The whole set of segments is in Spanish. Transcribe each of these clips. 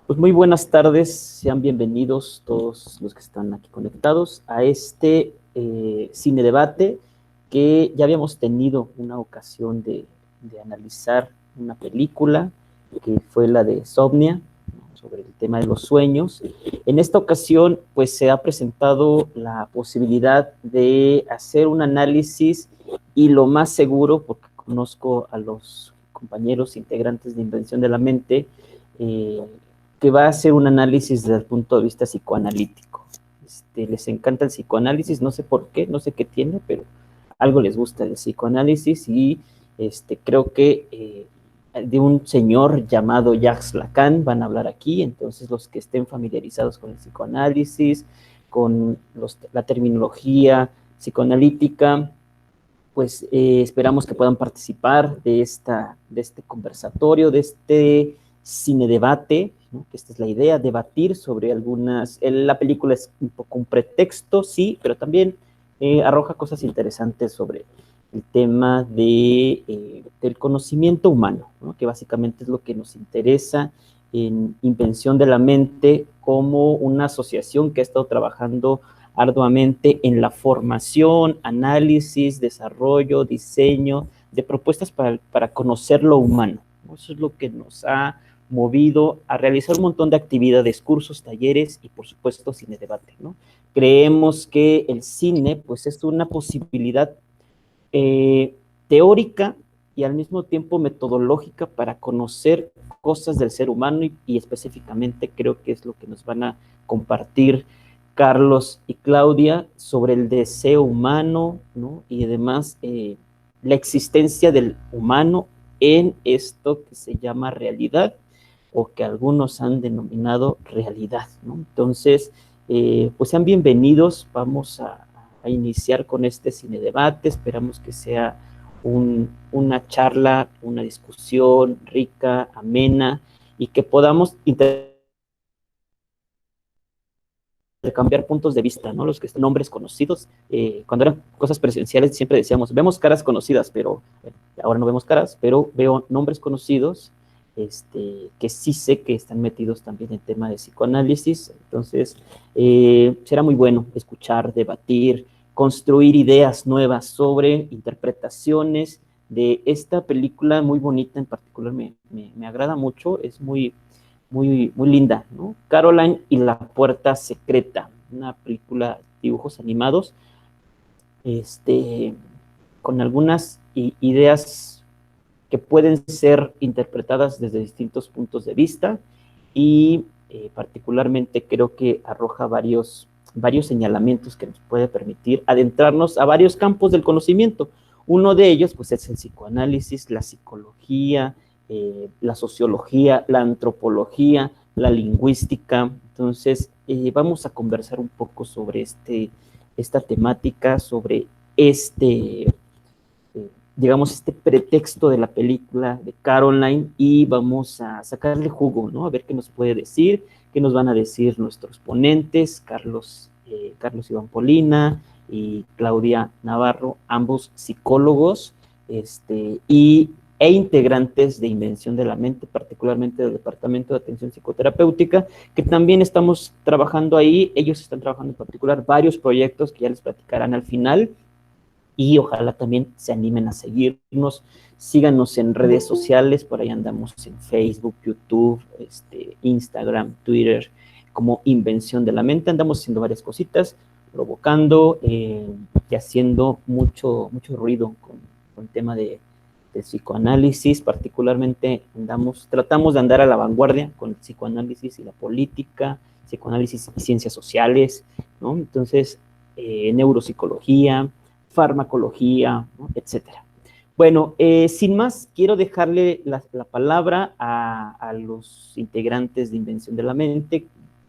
Pues muy buenas tardes, sean bienvenidos todos los que están aquí conectados a este cine debate que ya habíamos tenido una ocasión de analizar una película que fue la de Somnia, ¿no? Sobre el tema de los sueños. En esta ocasión pues se ha presentado la posibilidad de hacer un análisis y lo más seguro, porque conozco a los compañeros integrantes de Invención de la Mente, eh, que va a hacer un análisis desde el punto de vista psicoanalítico. Les encanta el psicoanálisis, no sé por qué, no sé qué tiene, pero algo les gusta el psicoanálisis y creo que de un señor llamado Jacques Lacan van a hablar aquí, entonces los que estén familiarizados con el psicoanálisis, con la terminología psicoanalítica, pues esperamos que puedan participar de este conversatorio, de este cine debate, ¿no? Que esta es la idea, debatir sobre algunas, la película es un poco un pretexto, sí, pero también arroja cosas interesantes sobre el tema del conocimiento humano, ¿no? Que básicamente es lo que nos interesa en Invención de la Mente como una asociación que ha estado trabajando arduamente en la formación, análisis, desarrollo, diseño de propuestas para conocer lo humano. Eso es lo que nos ha movido a realizar un montón de actividades, cursos, talleres y por supuesto cine debate, ¿no? Creemos que el cine pues es una posibilidad teórica y al mismo tiempo metodológica para conocer cosas del ser humano y específicamente creo que es lo que nos van a compartir Carlos y Claudia sobre el deseo humano, ¿no? Y además la existencia del humano en esto que se llama realidad o que algunos han denominado realidad, ¿no? Entonces, pues sean bienvenidos, vamos a iniciar con este cine debate, esperamos que sea una charla, una discusión rica, amena, y que podamos intercambiar puntos de vista, ¿no? Los que son nombres conocidos, cuando eran cosas presenciales siempre decíamos, vemos caras conocidas, pero ahora no vemos caras, pero veo nombres conocidos, que sí sé que están metidos también en tema de psicoanálisis, entonces será muy bueno escuchar, debatir, construir ideas nuevas sobre interpretaciones de esta película muy bonita, en particular me agrada mucho, es muy linda, ¿no? Caroline y la puerta secreta, una película de dibujos animados, con algunas ideas que pueden ser interpretadas desde distintos puntos de vista y particularmente creo que arroja varios señalamientos que nos puede permitir adentrarnos a varios campos del conocimiento. Uno de ellos pues es el psicoanálisis, la psicología, la sociología, la antropología, la lingüística. Entonces vamos a conversar un poco sobre esta temática, sobre digamos, este pretexto de la película de Caroline y vamos a sacarle jugo, ¿no? A ver qué nos puede decir, qué nos van a decir nuestros ponentes, Carlos Iván Polina y Claudia Navarro, ambos psicólogos, y integrantes de Invención de la Mente, particularmente del Departamento de Atención Psicoterapéutica, que también estamos trabajando ahí. Ellos están trabajando en particular varios proyectos que ya les platicarán al final, y ojalá también se animen a seguirnos, síganos en redes sociales, por ahí andamos en Facebook, YouTube, Instagram, Twitter, como Invención de la Mente, andamos haciendo varias cositas, provocando y haciendo mucho ruido con el tema de psicoanálisis, particularmente tratamos de andar a la vanguardia con el psicoanálisis y la política, psicoanálisis y ciencias sociales, ¿no? Entonces, neuropsicología, farmacología, ¿no? Etcétera. Bueno, sin más, quiero dejarle la palabra a los integrantes de Invención de la Mente,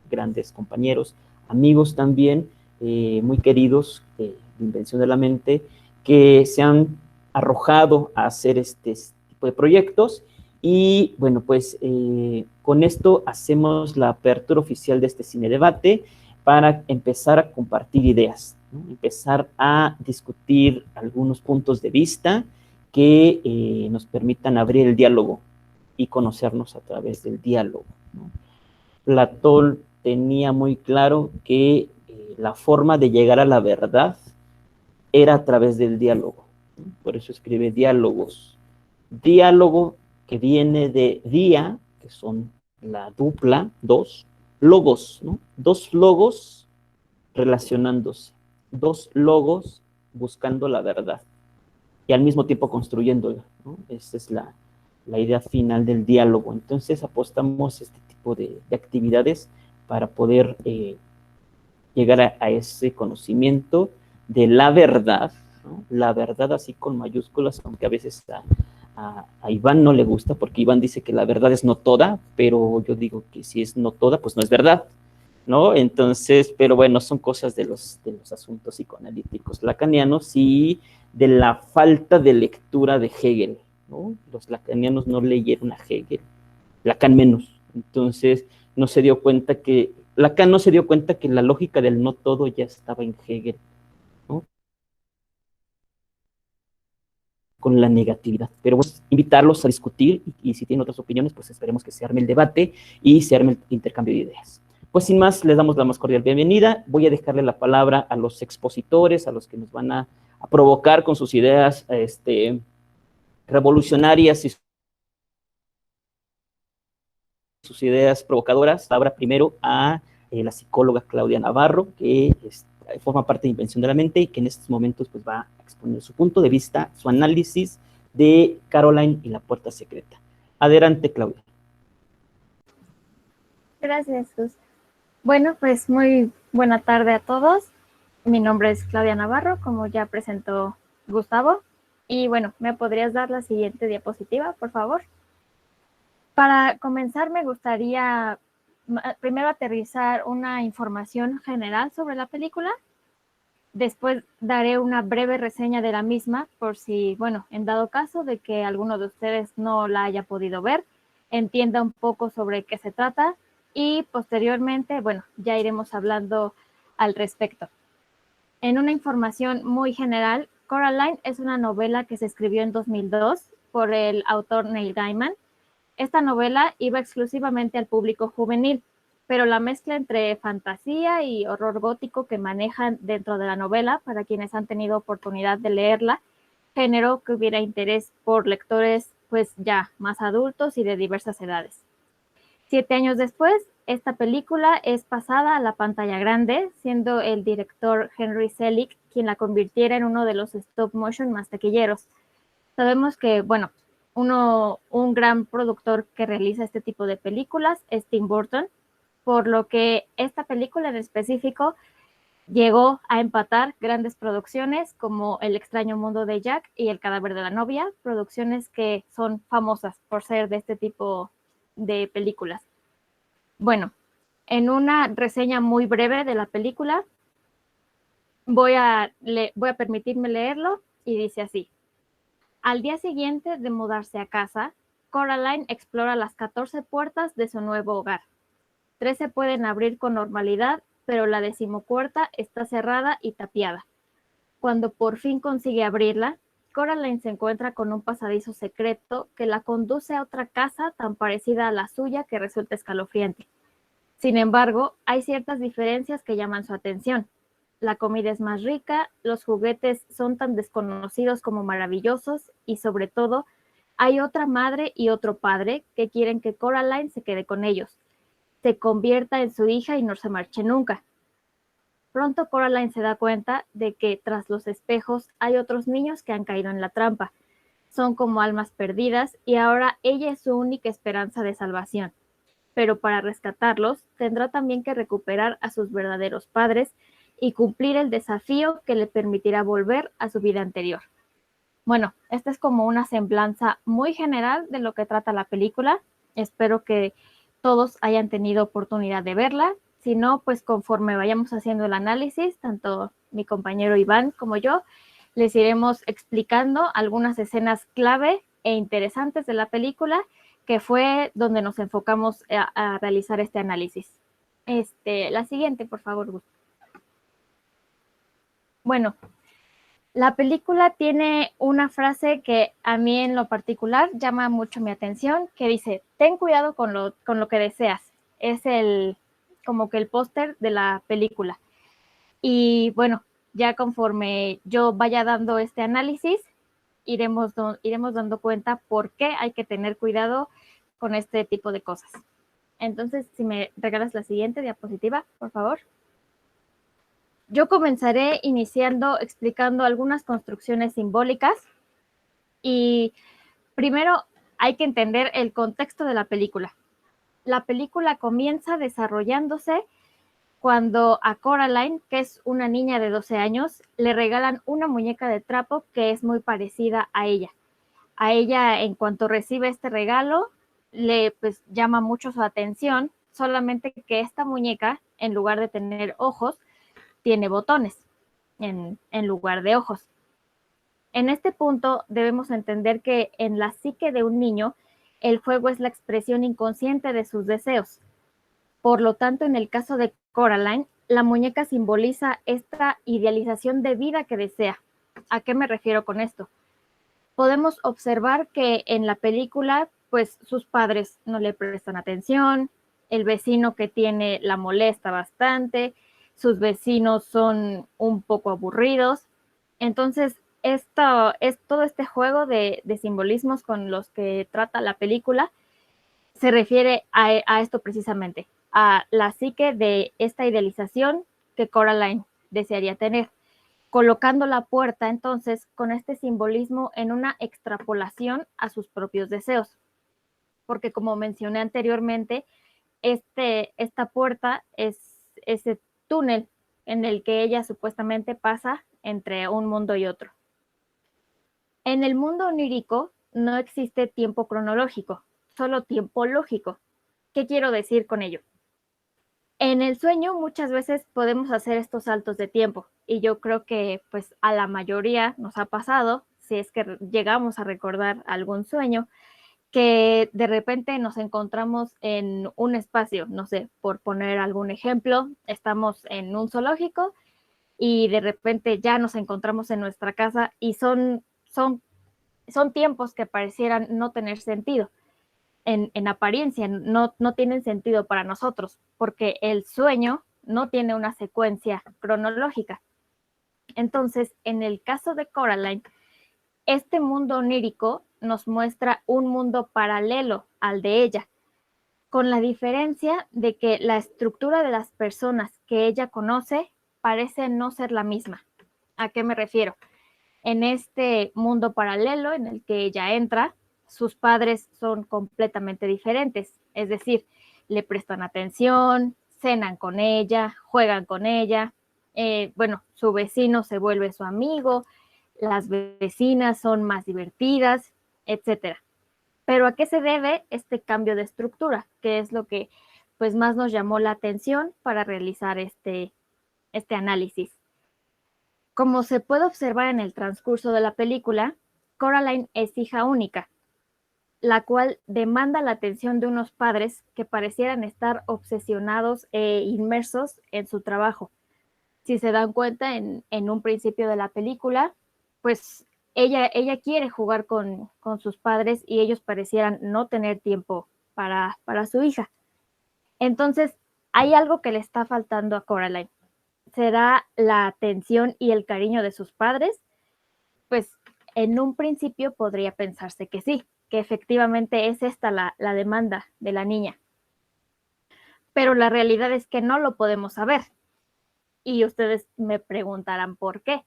grandes compañeros, amigos también, muy queridos de Invención de la Mente, que se han arrojado a hacer este tipo de proyectos. Y bueno, pues con esto hacemos la apertura oficial de este cine debate para empezar a compartir ideas, ¿no? Empezar a discutir algunos puntos de vista que nos permitan abrir el diálogo y conocernos a través del diálogo, ¿no? Platón tenía muy claro que la forma de llegar a la verdad era a través del diálogo. Por eso escribe diálogos. Diálogo que viene de día, que son la dupla, dos, logos, ¿no? Dos logos relacionándose, dos logos buscando la verdad y al mismo tiempo construyéndola, ¿no? Esa es la idea final del diálogo. Entonces apostamos este tipo de actividades para poder llegar a ese conocimiento de la verdad, ¿no? La verdad así con mayúsculas, aunque a veces a Iván no le gusta, porque Iván dice que la verdad es no toda, pero yo digo que si es no toda, pues no es verdad, ¿no? Entonces, pero bueno, son cosas de los asuntos psicoanalíticos lacanianos y de la falta de lectura de Hegel, ¿no? Los lacanianos no leyeron a Hegel, Lacan menos. Entonces, no se dio cuenta que, Lacan no se dio cuenta que la lógica del no todo ya estaba en Hegel, ¿no? Con la negatividad. Pero bueno, invitarlos a discutir y si tienen otras opiniones, pues esperemos que se arme el debate y se arme el intercambio de ideas. Pues sin más, les damos la más cordial bienvenida. Voy a dejarle la palabra a los expositores, a los que nos van a provocar con sus ideas revolucionarias y sus ideas provocadoras. Ahora primero a la psicóloga Claudia Navarro, que forma parte de Invención de la Mente y que en estos momentos pues, va a exponer su punto de vista, su análisis de Caroline y la puerta secreta. Adelante, Claudia. Gracias, Gus. Bueno, pues muy buena tarde a todos. Mi nombre es Claudia Navarro, como ya presentó Gustavo. Y bueno, ¿me podrías dar la siguiente diapositiva, por favor? Para comenzar, me gustaría primero aterrizar una información general sobre la película. Después daré una breve reseña de la misma, por si, bueno, en dado caso de que alguno de ustedes no la haya podido ver, entienda un poco sobre qué se trata y posteriormente, bueno, ya iremos hablando al respecto. En una información muy general, Coraline es una novela que se escribió en 2002 por el autor Neil Gaiman. Esta novela iba exclusivamente al público juvenil, pero la mezcla entre fantasía y horror gótico que manejan dentro de la novela, para quienes han tenido oportunidad de leerla, generó que hubiera interés por lectores pues ya más adultos y de diversas edades. 7 años después, esta película es pasada a la pantalla grande, siendo el director Henry Selick quien la convirtiera en uno de los stop motion más taquilleros. Sabemos que, bueno, un gran productor que realiza este tipo de películas es Tim Burton, por lo que esta película en específico llegó a empatar grandes producciones como El extraño mundo de Jack y El cadáver de la novia, producciones que son famosas por ser de este tipo de películas. Bueno, en una reseña muy breve de la película, voy a permitirme leerlo y dice así. Al día siguiente de mudarse a casa, Coraline explora las 14 puertas de su nuevo hogar. 13 pueden abrir con normalidad, pero la 14ª está cerrada y tapiada. Cuando por fin consigue abrirla, Coraline se encuentra con un pasadizo secreto que la conduce a otra casa tan parecida a la suya que resulta escalofriante. Sin embargo, hay ciertas diferencias que llaman su atención. La comida es más rica, los juguetes son tan desconocidos como maravillosos y sobre todo, hay otra madre y otro padre que quieren que Coraline se quede con ellos, se convierta en su hija y no se marche nunca. Pronto Coraline se da cuenta de que tras los espejos hay otros niños que han caído en la trampa. Son como almas perdidas y ahora ella es su única esperanza de salvación. Pero para rescatarlos tendrá también que recuperar a sus verdaderos padres y cumplir el desafío que le permitirá volver a su vida anterior. Bueno, esta es como una semblanza muy general de lo que trata la película. Espero que todos hayan tenido oportunidad de verla. Si no, pues conforme vayamos haciendo el análisis, tanto mi compañero Iván como yo, les iremos explicando algunas escenas clave e interesantes de la película, que fue donde nos enfocamos a realizar este análisis. La siguiente, por favor, Gus. Bueno, la película tiene una frase que a mí en lo particular llama mucho mi atención, que dice, ten cuidado con lo que deseas. es como que el póster de la película. Y bueno, ya conforme yo vaya dando este análisis, iremos dando cuenta por qué hay que tener cuidado con este tipo de cosas. Entonces, si me regalas la siguiente diapositiva, por favor. Yo comenzaré iniciando explicando algunas construcciones simbólicas y primero hay que entender el contexto de la película. La película comienza desarrollándose cuando a Coraline, que es una niña de 12 años, le regalan una muñeca de trapo que es muy parecida a ella. A ella, en cuanto recibe este regalo, le pues llama mucho su atención, solamente que esta muñeca, en lugar de tener ojos, tiene botones en lugar de ojos. En este punto debemos entender que en la psique de un niño, el juego es la expresión inconsciente de sus deseos. Por lo tanto, en el caso de Coraline, la muñeca simboliza esta idealización de vida que desea. ¿A qué me refiero con esto? Podemos observar que en la película, pues sus padres no le prestan atención, el vecino que tiene la molesta bastante, sus vecinos son un poco aburridos. Entonces, esto es todo este juego de simbolismos con los que trata la película, se refiere a esto precisamente, a la psique de esta idealización que Coraline desearía tener, colocando la puerta entonces con este simbolismo en una extrapolación a sus propios deseos. Porque como mencioné anteriormente, esta puerta es ese túnel en el que ella supuestamente pasa entre un mundo y otro. En el mundo onírico no existe tiempo cronológico, solo tiempo lógico. ¿Qué quiero decir con ello? En el sueño muchas veces podemos hacer estos saltos de tiempo y yo creo que pues a la mayoría nos ha pasado, si es que llegamos a recordar algún sueño, que de repente nos encontramos en un espacio, no sé, por poner algún ejemplo, estamos en un zoológico y de repente ya nos encontramos en nuestra casa y son tiempos que parecieran no tener sentido. En apariencia, no tienen sentido para nosotros, porque el sueño no tiene una secuencia cronológica. Entonces, en el caso de Coraline, este mundo onírico nos muestra un mundo paralelo al de ella, con la diferencia de que la estructura de las personas que ella conoce parece no ser la misma. ¿A qué me refiero? En este mundo paralelo en el que ella entra, sus padres son completamente diferentes, es decir, le prestan atención, cenan con ella, juegan con ella, bueno, su vecino se vuelve su amigo, las vecinas son más divertidas, etcétera. Pero ¿a qué se debe este cambio de estructura? Que es lo que pues más nos llamó la atención para realizar este análisis. Como se puede observar en el transcurso de la película, Coraline es hija única, la cual demanda la atención de unos padres que parecieran estar obsesionados e inmersos en su trabajo. Si se dan cuenta en un principio de la película, pues ella quiere jugar con sus padres y ellos parecieran no tener tiempo para su hija. Entonces, hay algo que le está faltando a Coraline. ¿Será la atención y el cariño de sus padres? Pues en un principio podría pensarse que sí, que efectivamente es esta la demanda de la niña. Pero la realidad es que no lo podemos saber. Y ustedes me preguntarán por qué.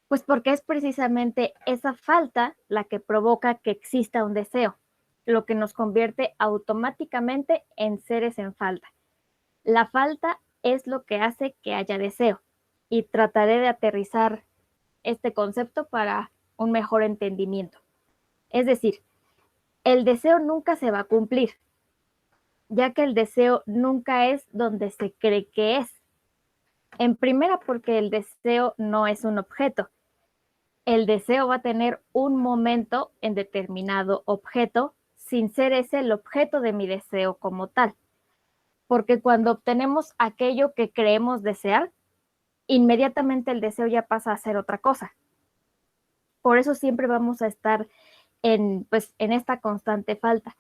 Pues porque es precisamente esa falta la que provoca que exista un deseo, lo que nos convierte automáticamente en seres en falta. La falta es lo que hace que haya deseo. Y trataré de aterrizar este concepto para un mejor entendimiento. Es decir, el deseo nunca se va a cumplir, ya que el deseo nunca es donde se cree que es. En primera, porque el deseo no es un objeto. El deseo va a tener un momento en determinado objeto, sin ser ese el objeto de mi deseo como tal. Porque cuando obtenemos aquello que creemos desear, inmediatamente el deseo ya pasa a ser otra cosa. Por eso siempre vamos a estar en esta constante falta.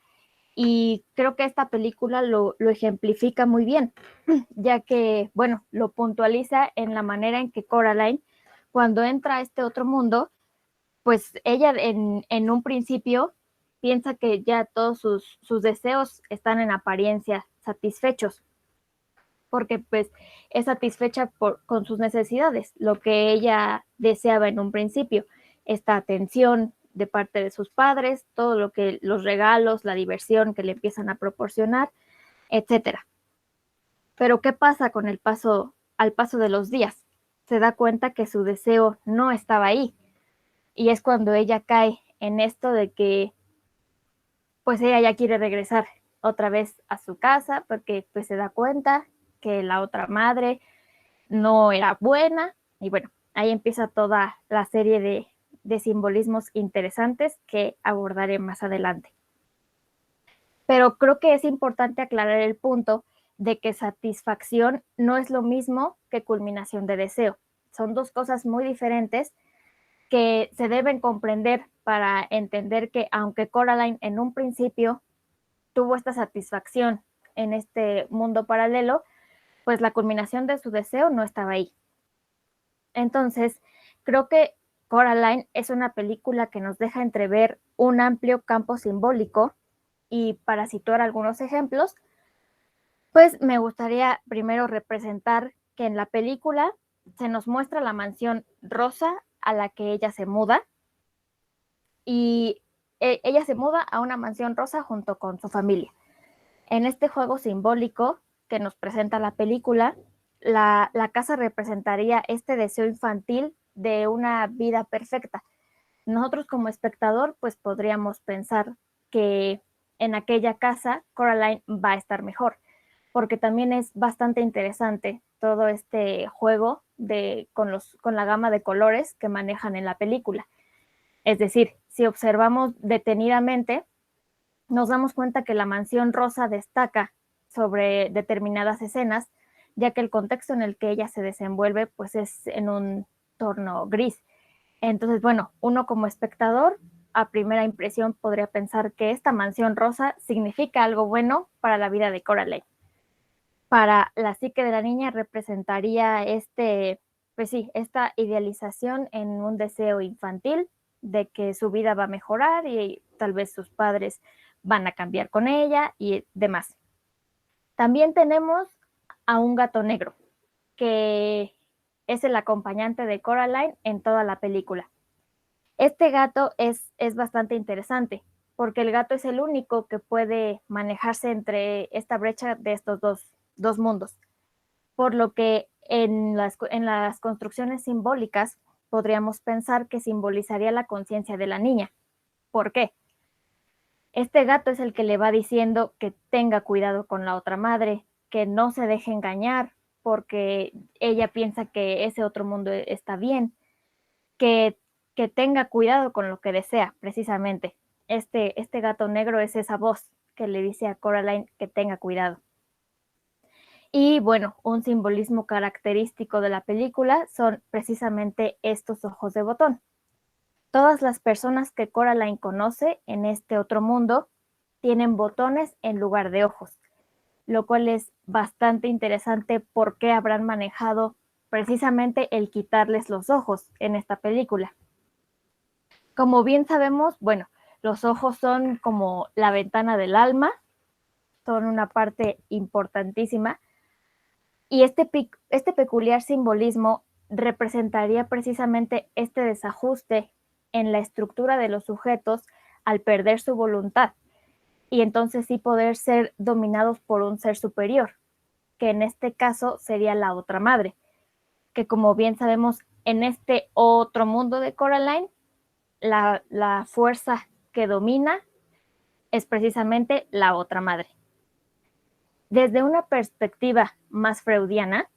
Y creo que esta película lo ejemplifica muy bien, ya que, bueno, lo puntualiza en la manera en que Coraline, cuando entra a este otro mundo, pues ella en un principio piensa que ya todos sus deseos están en apariencia satisfechos, porque pues es satisfecha con sus necesidades, lo que ella deseaba en un principio, esta atención de parte de sus padres, todo lo que los regalos, la diversión que le empiezan a proporcionar, etcétera. Pero ¿qué pasa con al paso de los días? Se da cuenta que su deseo no estaba ahí, y es cuando ella cae en esto de que pues ella ya quiere regresar otra vez a su casa porque pues se da cuenta que la otra madre no era buena, y bueno, ahí empieza toda la serie de simbolismos interesantes que abordaré más adelante. Pero creo que es importante aclarar el punto de que satisfacción no es lo mismo que culminación de deseo. Son dos cosas muy diferentes que se deben comprender para entender que aunque Coraline en un principio tuvo esta satisfacción en este mundo paralelo, pues la culminación de su deseo no estaba ahí. Entonces, creo que Coraline es una película que nos deja entrever un amplio campo simbólico, y para situar algunos ejemplos, pues me gustaría primero representar que en la película se nos muestra la mansión rosa a la que ella se muda, y ella se muda a una mansión rosa junto con su familia. En este juego simbólico que nos presenta la película, la casa representaría este deseo infantil de una vida perfecta. Nosotros como espectador, pues podríamos pensar que en aquella casa Coraline va a estar mejor, porque también es bastante interesante todo este juego con la gama de colores que manejan en la película. Es decir, si observamos detenidamente, nos damos cuenta que la mansión rosa destaca sobre determinadas escenas, ya que el contexto en el que ella se desenvuelve pues es en un tono gris. Entonces, bueno, uno como espectador a primera impresión podría pensar que esta mansión rosa significa algo bueno para la vida de Coraline. Para la psique de la niña representaría pues sí, esta idealización en un deseo infantil de que su vida va a mejorar y tal vez sus padres van a cambiar con ella y demás. También tenemos a un gato negro, que es el acompañante de Coraline en toda la película. Este gato es bastante interesante, porque el gato es el único que puede manejarse entre esta brecha de estos dos mundos, por lo que en las construcciones simbólicas podríamos pensar que simbolizaría la conciencia de la niña. ¿Por qué? Este gato es el que le va diciendo que tenga cuidado con la otra madre, que no se deje engañar porque ella piensa que ese otro mundo está bien, que, que tenga cuidado con lo que desea, precisamente. Este gato negro es esa voz que le dice a Coraline que tenga cuidado. Y bueno, un simbolismo característico de la película son precisamente estos ojos de botón. Todas las personas que Coraline conoce en este otro mundo tienen botones en lugar de ojos, lo cual es bastante interesante porque habrán manejado precisamente el quitarles los ojos en esta película. Como bien sabemos, bueno, los ojos son como la ventana del alma, son una parte importantísima, y este peculiar simbolismo representaría precisamente este desajuste en la estructura de los sujetos al perder su voluntad, y entonces sí poder ser dominados por un ser superior, que en este caso sería la otra madre, que como bien sabemos en este otro mundo de Coraline, la fuerza que domina es precisamente la otra madre. Desde una perspectiva más freudiana,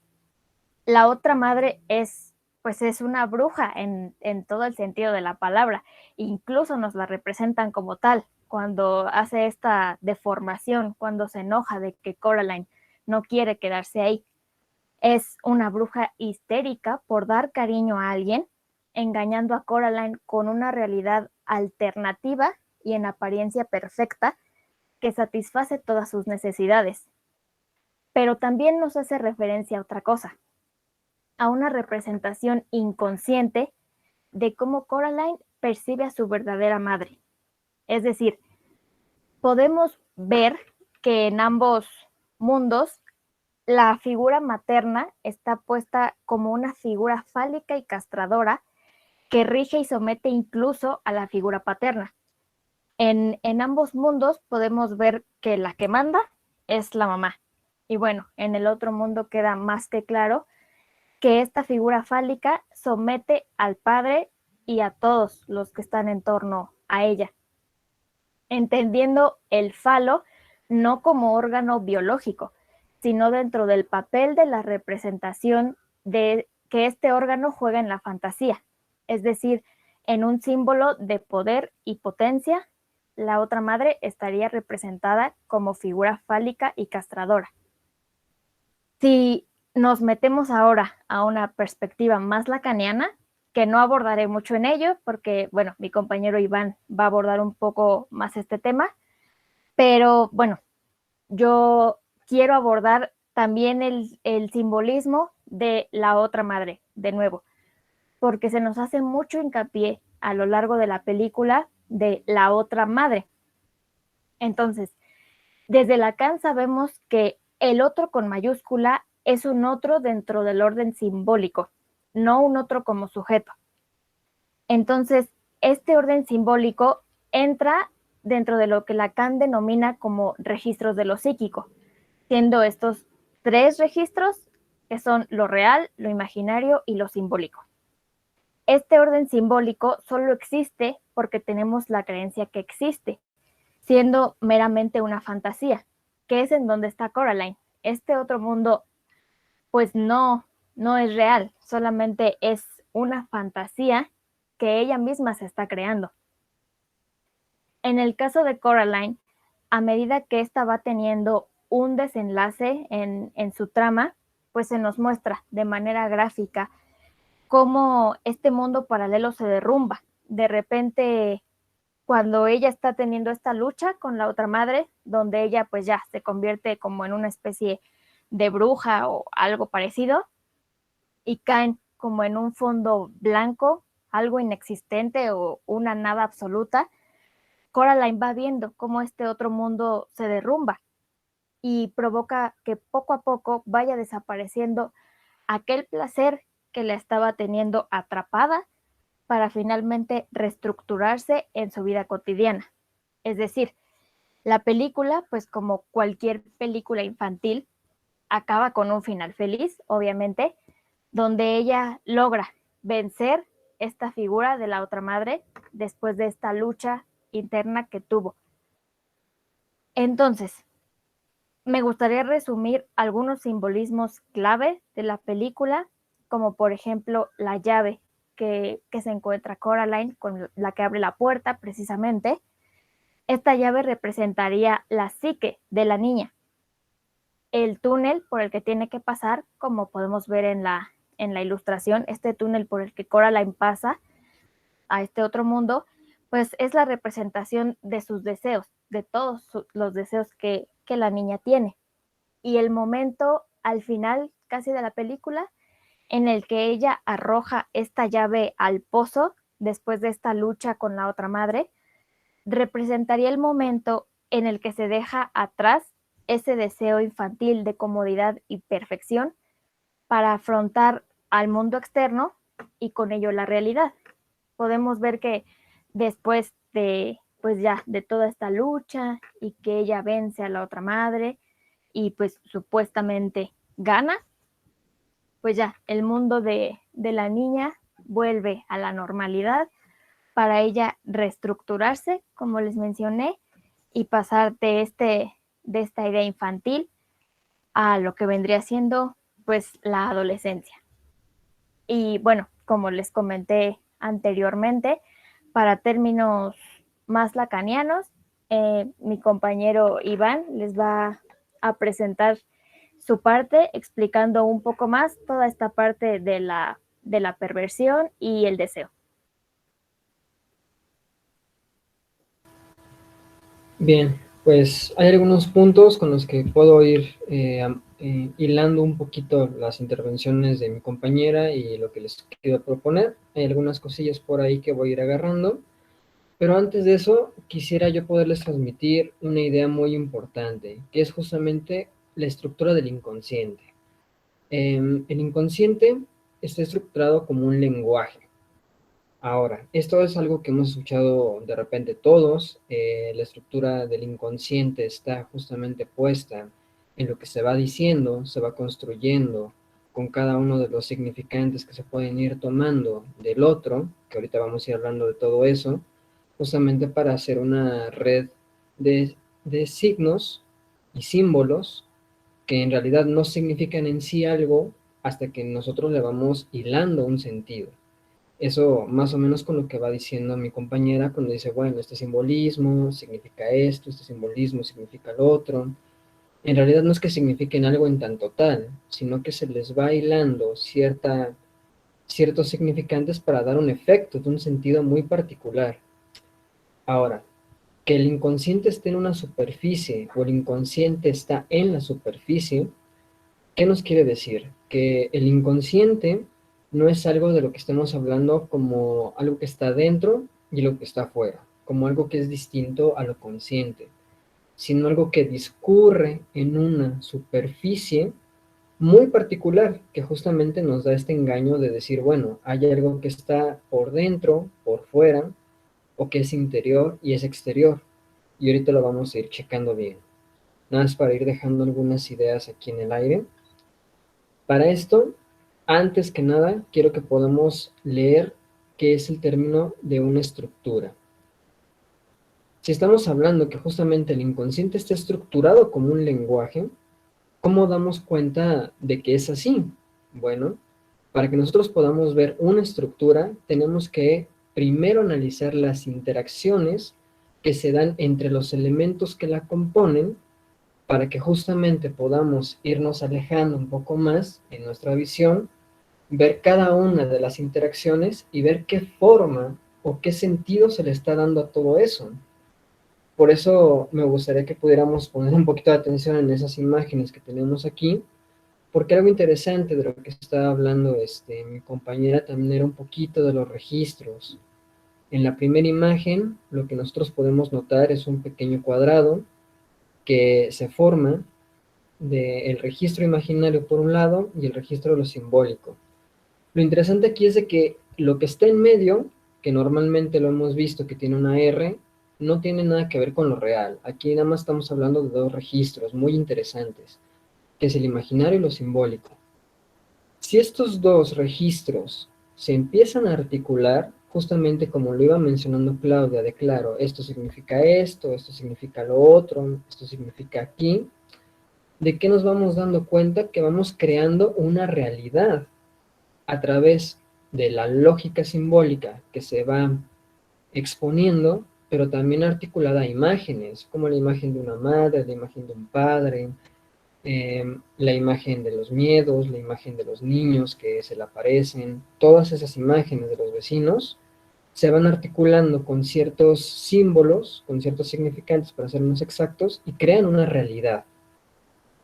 la otra madre pues es una bruja en todo el sentido de la palabra. Incluso nos la representan como tal cuando hace esta deformación, cuando se enoja de que Coraline no quiere quedarse ahí. Es una bruja histérica por dar cariño a alguien, engañando a Coraline con una realidad alternativa y en apariencia perfecta, que satisface todas sus necesidades. Pero también nos hace referencia a otra cosa, a una representación inconsciente de cómo Coraline percibe a su verdadera madre. Es decir, podemos ver que en ambos mundos la figura materna está puesta como una figura fálica y castradora que rige y somete incluso a la figura paterna. En ambos mundos podemos ver que la que manda es la mamá. Y bueno, en el otro mundo queda más que claro que esta figura fálica somete al padre y a todos los que están en torno a ella, entendiendo el falo no como órgano biológico, sino dentro del papel de la representación de que este órgano juega en la fantasía, es decir, en un símbolo de poder y potencia. La otra madre estaría representada como figura fálica y castradora. Si nos metemos ahora a una perspectiva más lacaniana, que no abordaré mucho en ello, porque, bueno, mi compañero Iván va a abordar un poco más este tema, pero bueno, yo quiero abordar también el simbolismo de la otra madre, de nuevo, porque se nos hace mucho hincapié a lo largo de la película de la otra madre. Entonces, desde Lacan sabemos que el otro con mayúscula es un otro dentro del orden simbólico, no un otro como sujeto. Entonces, este orden simbólico entra dentro de lo que Lacan denomina como registros de lo psíquico, siendo estos 3 registros que son lo real, lo imaginario y lo simbólico. Este orden simbólico solo existe porque tenemos la creencia que existe, siendo meramente una fantasía, que es en donde está Coraline. Este otro mundo, pues no es real, solamente es una fantasía que ella misma se está creando. En el caso de Coraline, a medida que ésta va teniendo un desenlace en su trama, pues se nos muestra de manera gráfica cómo este mundo paralelo se derrumba. De repente, cuando ella está teniendo esta lucha con la otra madre, donde ella pues ya se convierte como en una especie de bruja o algo parecido, y caen como en un fondo blanco, algo inexistente o una nada absoluta, Coraline va viendo cómo este otro mundo se derrumba y provoca que poco a poco vaya desapareciendo aquel placer que la estaba teniendo atrapada para finalmente reestructurarse en su vida cotidiana. Es decir, la película, pues como cualquier película infantil, acaba con un final feliz, obviamente, donde ella logra vencer esta figura de la otra madre después de esta lucha interna que tuvo. Entonces, me gustaría resumir algunos simbolismos clave de la película, como por ejemplo la llave que se encuentra Coraline, con la que abre la puerta precisamente. Esta llave representaría la psique de la niña. El túnel por el que tiene que pasar, como podemos ver en la ilustración, este túnel por el que Coraline pasa a este otro mundo, pues es la representación de sus deseos, de todos los deseos que la niña tiene. Y el momento al final casi de la película en el que ella arroja esta llave al pozo después de esta lucha con la otra madre, representaría el momento en el que se deja atrás ese deseo infantil de comodidad y perfección para afrontar al mundo externo y con ello la realidad. Podemos ver que después de, pues ya, de toda esta lucha y que ella vence a la otra madre y pues supuestamente gana, pues ya el mundo de la niña vuelve a la normalidad para ella reestructurarse, como les mencioné, y pasar de esta idea infantil a lo que vendría siendo pues la adolescencia. Y bueno, como les comenté anteriormente, para términos más lacanianos, mi compañero Iván les va a presentar su parte explicando un poco más toda esta parte de la perversión y el deseo. Bien, Pues hay algunos puntos con los que puedo ir hilando un poquito las intervenciones de mi compañera y lo que les quiero proponer. Hay algunas cosillas por ahí que voy a ir agarrando, pero antes de eso quisiera yo poderles transmitir una idea muy importante, que es justamente la estructura del inconsciente. El inconsciente está estructurado como un lenguaje. Ahora, esto es algo que hemos escuchado de repente todos. La estructura del inconsciente está justamente puesta en lo que se va diciendo, se va construyendo con cada uno de los significantes que se pueden ir tomando del otro, que ahorita vamos a ir hablando de todo eso, justamente para hacer una red de signos y símbolos que en realidad no significan en sí algo hasta que nosotros le vamos hilando un sentido. Eso más o menos con lo que va diciendo mi compañera cuando dice, bueno, este simbolismo significa esto, este simbolismo significa lo otro. En realidad no es que signifiquen algo en tanto tal, sino que se les va hilando ciertos significantes para dar un efecto de un sentido muy particular. Ahora, que el inconsciente esté en una superficie o el inconsciente está en la superficie, ¿qué nos quiere decir? Que el inconsciente no es algo de lo que estemos hablando como algo que está dentro y lo que está afuera, como algo que es distinto a lo consciente, sino algo que discurre en una superficie muy particular, que justamente nos da este engaño de decir, bueno, hay algo que está por dentro, por fuera, o que es interior y es exterior. Y ahorita lo vamos a ir checando bien. Nada más para ir dejando algunas ideas aquí en el aire. Para esto, antes que nada, quiero que podamos leer qué es el término de una estructura. Si estamos hablando que justamente el inconsciente está estructurado como un lenguaje, ¿cómo damos cuenta de que es así? Bueno, para que nosotros podamos ver una estructura, tenemos que primero analizar las interacciones que se dan entre los elementos que la componen para que justamente podamos irnos alejando un poco más en nuestra visión, ver cada una de las interacciones y ver qué forma o qué sentido se le está dando a todo eso. Por eso me gustaría que pudiéramos poner un poquito de atención en esas imágenes que tenemos aquí, porque algo interesante de lo que estaba hablando mi compañera también era un poquito de los registros. En la primera imagen, lo que nosotros podemos notar es un pequeño cuadrado que se forma del registro imaginario por un lado y el registro de lo simbólico. Lo interesante aquí es de que lo que está en medio, que normalmente lo hemos visto que tiene una R, no tiene nada que ver con lo real. Aquí nada más estamos hablando de dos registros muy interesantes, que es el imaginario y lo simbólico. Si estos dos registros se empiezan a articular, justamente como lo iba mencionando Claudia, de claro, esto significa lo otro, esto significa aquí, ¿de qué nos vamos dando cuenta? Que vamos creando una realidad a través de la lógica simbólica que se va exponiendo, pero también articulada a imágenes, como la imagen de una madre, la imagen de un padre, la imagen de los miedos, la imagen de los niños que se le aparecen, todas esas imágenes de los vecinos se van articulando con ciertos símbolos, con ciertos significantes para ser más exactos, y crean una realidad.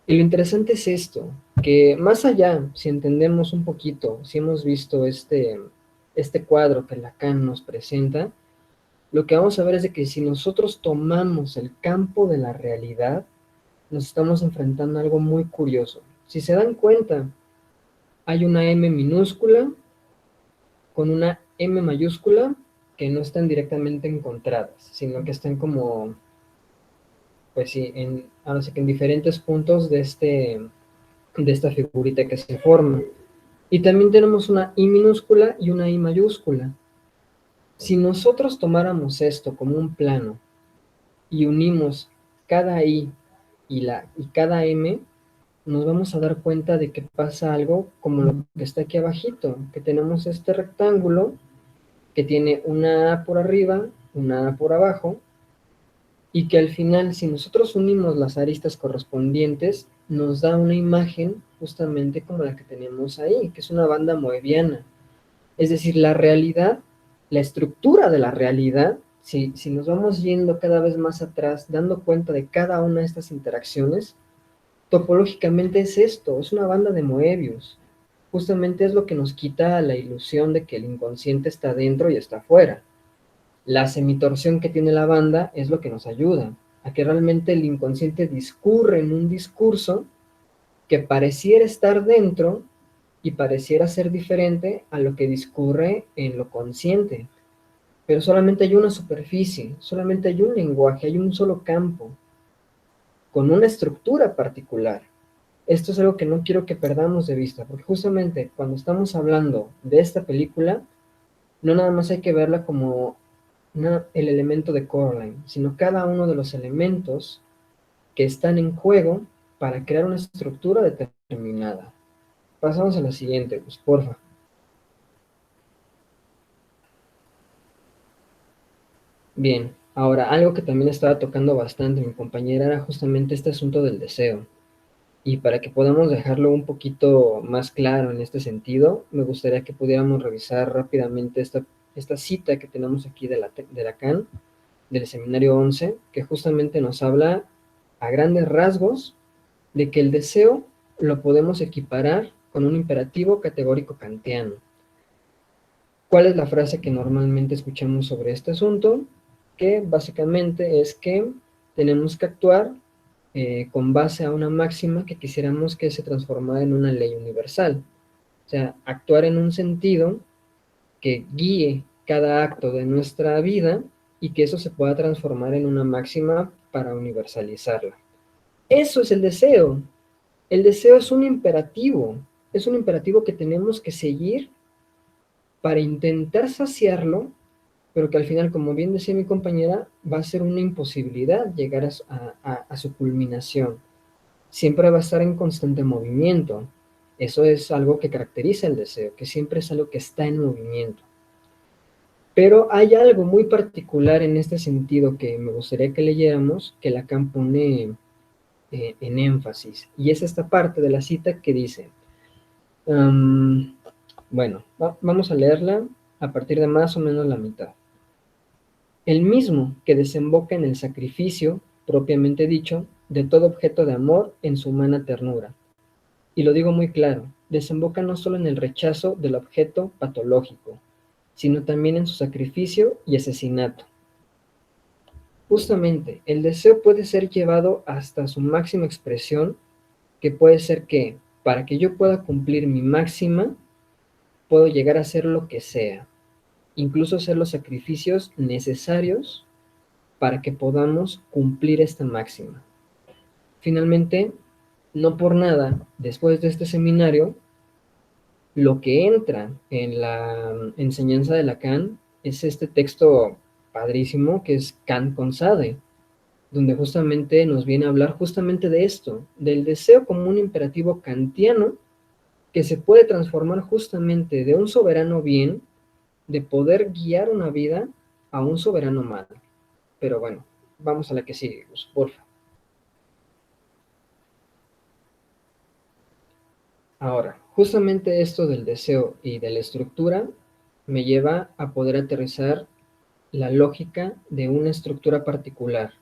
Y lo interesante es esto, que más allá, si entendemos un poquito, si hemos visto este cuadro que Lacan nos presenta, lo que vamos a ver es de que si nosotros tomamos el campo de la realidad, nos estamos enfrentando a algo muy curioso. Si se dan cuenta, hay una M minúscula con una M mayúscula que no están directamente encontradas, sino que están como, pues sí, ahora sí que en diferentes puntos de esta figurita que se forma. Y también tenemos una I minúscula y una I mayúscula. Si nosotros tomáramos esto como un plano y unimos cada I y cada M, nos vamos a dar cuenta de que pasa algo como lo que está aquí abajito, que tenemos este rectángulo que tiene una A por arriba, una A por abajo, y que al final, si nosotros unimos las aristas correspondientes, nos da una imagen justamente como la que tenemos ahí, que es una banda moebiana. Es decir, la realidad, la estructura de la realidad si nos vamos yendo cada vez más atrás, dando cuenta de cada una de estas interacciones, topológicamente es esto, es una banda de Moebius. Justamente es lo que nos quita la ilusión de que el inconsciente está dentro y está afuera. La semitorsión que tiene la banda es lo que nos ayuda a que realmente el inconsciente discurre en un discurso que pareciera estar dentro y pareciera ser diferente a lo que discurre en lo consciente. Pero solamente hay una superficie, solamente hay un lenguaje, hay un solo campo, con una estructura particular. Esto es algo que no quiero que perdamos de vista, porque justamente cuando estamos hablando de esta película, no nada más hay que verla como el elemento de Coraline, sino cada uno de los elementos que están en juego para crear una estructura determinada. Pasamos a la siguiente, pues, porfa. Bien, ahora algo que también estaba tocando bastante mi compañera era justamente este asunto del deseo. Y para que podamos dejarlo un poquito más claro en este sentido, me gustaría que pudiéramos revisar rápidamente esta cita que tenemos aquí de Lacan, del seminario 11, que justamente nos habla a grandes rasgos de que el deseo lo podemos equiparar con un imperativo categórico kantiano. ¿Cuál es la frase que normalmente escuchamos sobre este asunto? Que básicamente es que tenemos que actuar con base a una máxima que quisiéramos que se transformara en una ley universal. O sea, actuar en un sentido que guíe cada acto de nuestra vida y que eso se pueda transformar en una máxima para universalizarla. Eso es el deseo. El deseo es un imperativo que tenemos que seguir para intentar saciarlo, pero que al final, como bien decía mi compañera, va a ser una imposibilidad llegar a su culminación. Siempre va a estar en constante movimiento. Eso es algo que caracteriza el deseo, que siempre es algo que está en movimiento. Pero hay algo muy particular en este sentido que me gustaría que leyéramos, que Lacan pone en énfasis, y es esta parte de la cita que dice, bueno, vamos a leerla a partir de más o menos la mitad. El mismo que desemboca en el sacrificio, propiamente dicho, de todo objeto de amor en su humana ternura. Y lo digo muy claro, desemboca no solo en el rechazo del objeto patológico, sino también en su sacrificio y asesinato. Justamente, el deseo puede ser llevado hasta su máxima expresión, que puede ser que, para que yo pueda cumplir mi máxima, puedo llegar a hacer lo que sea, incluso hacer los sacrificios necesarios para que podamos cumplir esta máxima. Finalmente, no por nada, después de este seminario, lo que entra en la enseñanza de Lacan es este texto padrísimo que es Kant con Sade, donde justamente nos viene a hablar justamente de esto, del deseo como un imperativo kantiano que se puede transformar justamente de un soberano bien, de poder guiar una vida, a un soberano mal. Pero bueno, vamos a la que sigue, Gus, porfa. Ahora, justamente esto del deseo y de la estructura me lleva a poder aterrizar la lógica de una estructura particular,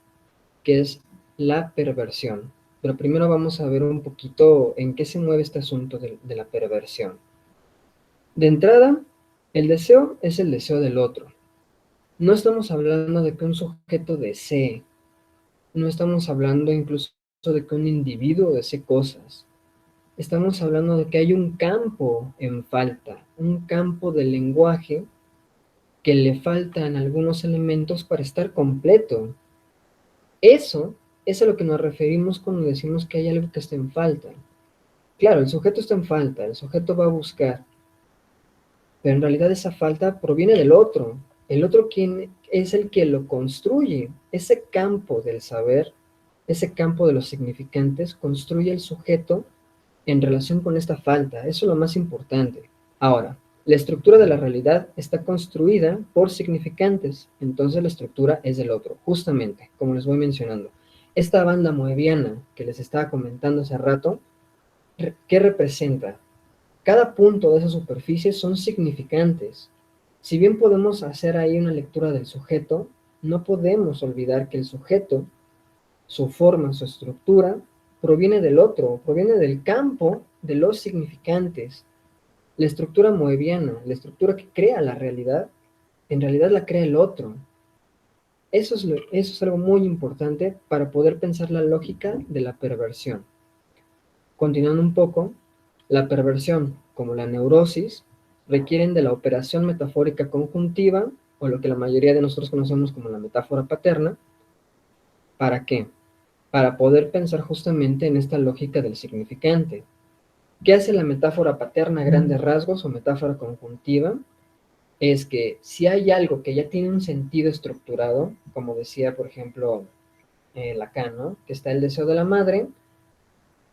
que es la perversión. Pero primero vamos a ver un poquito en qué se mueve este asunto de la perversión. De entrada, el deseo es el deseo del otro. No estamos hablando de que un sujeto desee, no estamos hablando incluso de que un individuo desee cosas. Estamos hablando de que hay un campo en falta, un campo del lenguaje que le faltan algunos elementos para estar completo. Eso es a lo que nos referimos cuando decimos que hay algo que está en falta. Claro, el sujeto está en falta, el sujeto va a buscar, pero en realidad esa falta proviene del otro. El otro quien es el que lo construye. Ese campo del saber, ese campo de los significantes, construye el sujeto en relación con esta falta. Eso es lo más importante. Ahora, la estructura de la realidad está construida por significantes, entonces la estructura es del otro, justamente, como les voy mencionando. Esta banda moebiana que les estaba comentando hace rato, ¿qué representa? Cada punto de esa superficie son significantes. Si bien podemos hacer ahí una lectura del sujeto, no podemos olvidar que el sujeto, su forma, su estructura, proviene del otro, proviene del campo de los significantes. La estructura moebiana, la estructura que crea la realidad, en realidad la crea el otro. Eso es algo muy importante para poder pensar la lógica de la perversión. Continuando un poco, la perversión, como la neurosis, requieren de la operación metafórica conjuntiva, o lo que la mayoría de nosotros conocemos como la metáfora paterna. ¿Para qué? Para poder pensar justamente en esta lógica del significante. ¿Qué hace la metáfora paterna a grandes rasgos o metáfora conjuntiva? Es que si hay algo que ya tiene un sentido estructurado, como decía, por ejemplo, Lacan, ¿no? Que está el deseo de la madre,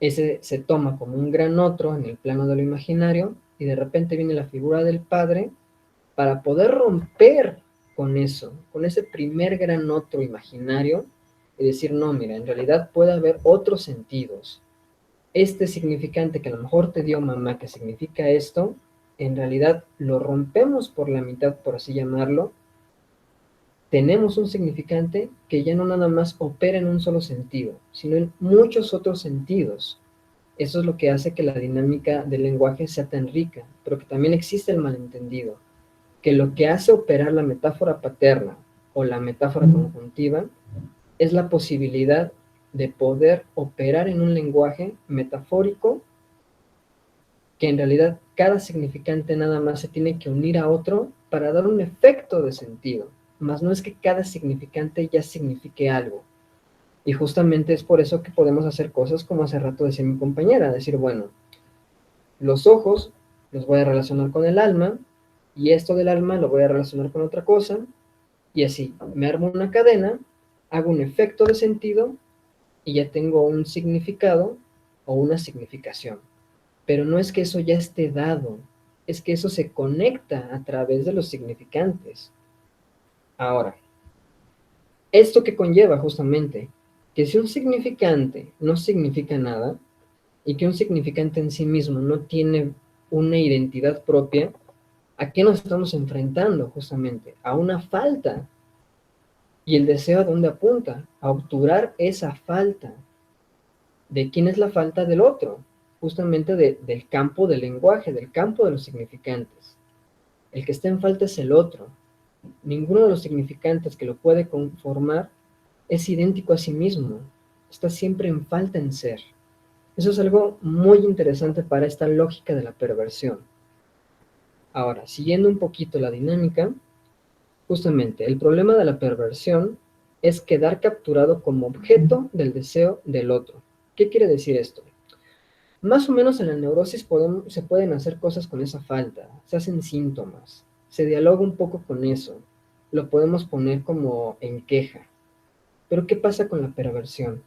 ese se toma como un gran otro en el plano de lo imaginario, y de repente viene la figura del padre para poder romper con eso, con ese primer gran otro imaginario, y decir, no, mira, en realidad puede haber otros sentidos. Este significante que a lo mejor te dio mamá, que significa esto, en realidad lo rompemos por la mitad, por así llamarlo. Tenemos un significante que ya no nada más opera en un solo sentido, sino en muchos otros sentidos. Eso es lo que hace que la dinámica del lenguaje sea tan rica, pero que también existe el malentendido, que lo que hace operar la metáfora paterna o la metáfora conjuntiva es la posibilidad de poder operar en un lenguaje metafórico, que en realidad cada significante nada más se tiene que unir a otro para dar un efecto de sentido, más no es que cada significante ya signifique algo. Y justamente es por eso que podemos hacer cosas como hace rato decía mi compañera, decir, bueno, los ojos los voy a relacionar con el alma, y esto del alma lo voy a relacionar con otra cosa, y así, me armo una cadena, hago un efecto de sentido, y ya tengo un significado o una significación. Pero no es que eso ya esté dado, es que eso se conecta a través de los significantes. Ahora, ¿esto que conlleva justamente? Que si un significante no significa nada, y que un significante en sí mismo no tiene una identidad propia, ¿a qué nos estamos enfrentando justamente? A una falta. ¿Y el deseo a dónde apunta? A obturar esa falta. ¿De quién es la falta? Del otro, justamente del campo del lenguaje, del campo de los significantes. El que está en falta es el otro. Ninguno de los significantes que lo puede conformar es idéntico a sí mismo. Está siempre en falta en ser. Eso es algo muy interesante para esta lógica de la perversión. Ahora, siguiendo un poquito la dinámica, justamente el problema de la perversión es quedar capturado como objeto del deseo del otro. ¿Qué quiere decir esto? Más o menos en la neurosis se pueden hacer cosas con esa falta, se hacen síntomas, se dialoga un poco con eso, lo podemos poner como en queja. Pero ¿qué pasa con la perversión?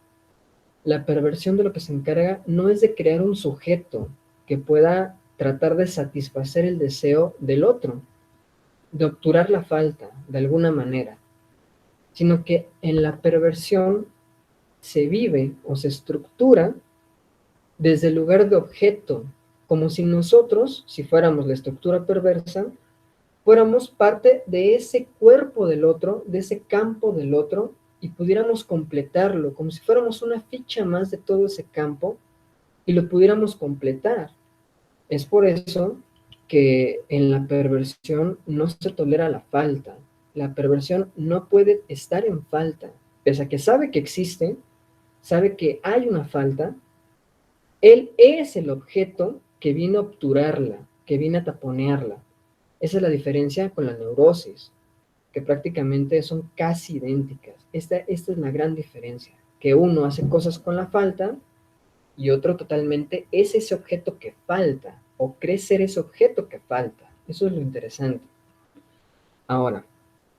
La perversión de lo que se encarga no es de crear un sujeto que pueda tratar de satisfacer el deseo del otro, de obturar la falta de alguna manera, sino que en la perversión se vive o se estructura desde el lugar de objeto, como si nosotros, si fuéramos la estructura perversa, fuéramos parte de ese cuerpo del otro, de ese campo del otro, y pudiéramos completarlo, como si fuéramos una ficha más de todo ese campo, y lo pudiéramos completar. Es por eso que en la perversión no se tolera la falta. La perversión no puede estar en falta, pese a que sabe que existe, sabe que hay una falta. Él es el objeto que viene a obturarla, que viene a taponearla. Esa es la diferencia con la neurosis, que prácticamente son casi idénticas. Esta es la gran diferencia, que uno hace cosas con la falta y otro totalmente es ese objeto que falta, o cree ser ese objeto que falta. Eso es lo interesante. Ahora,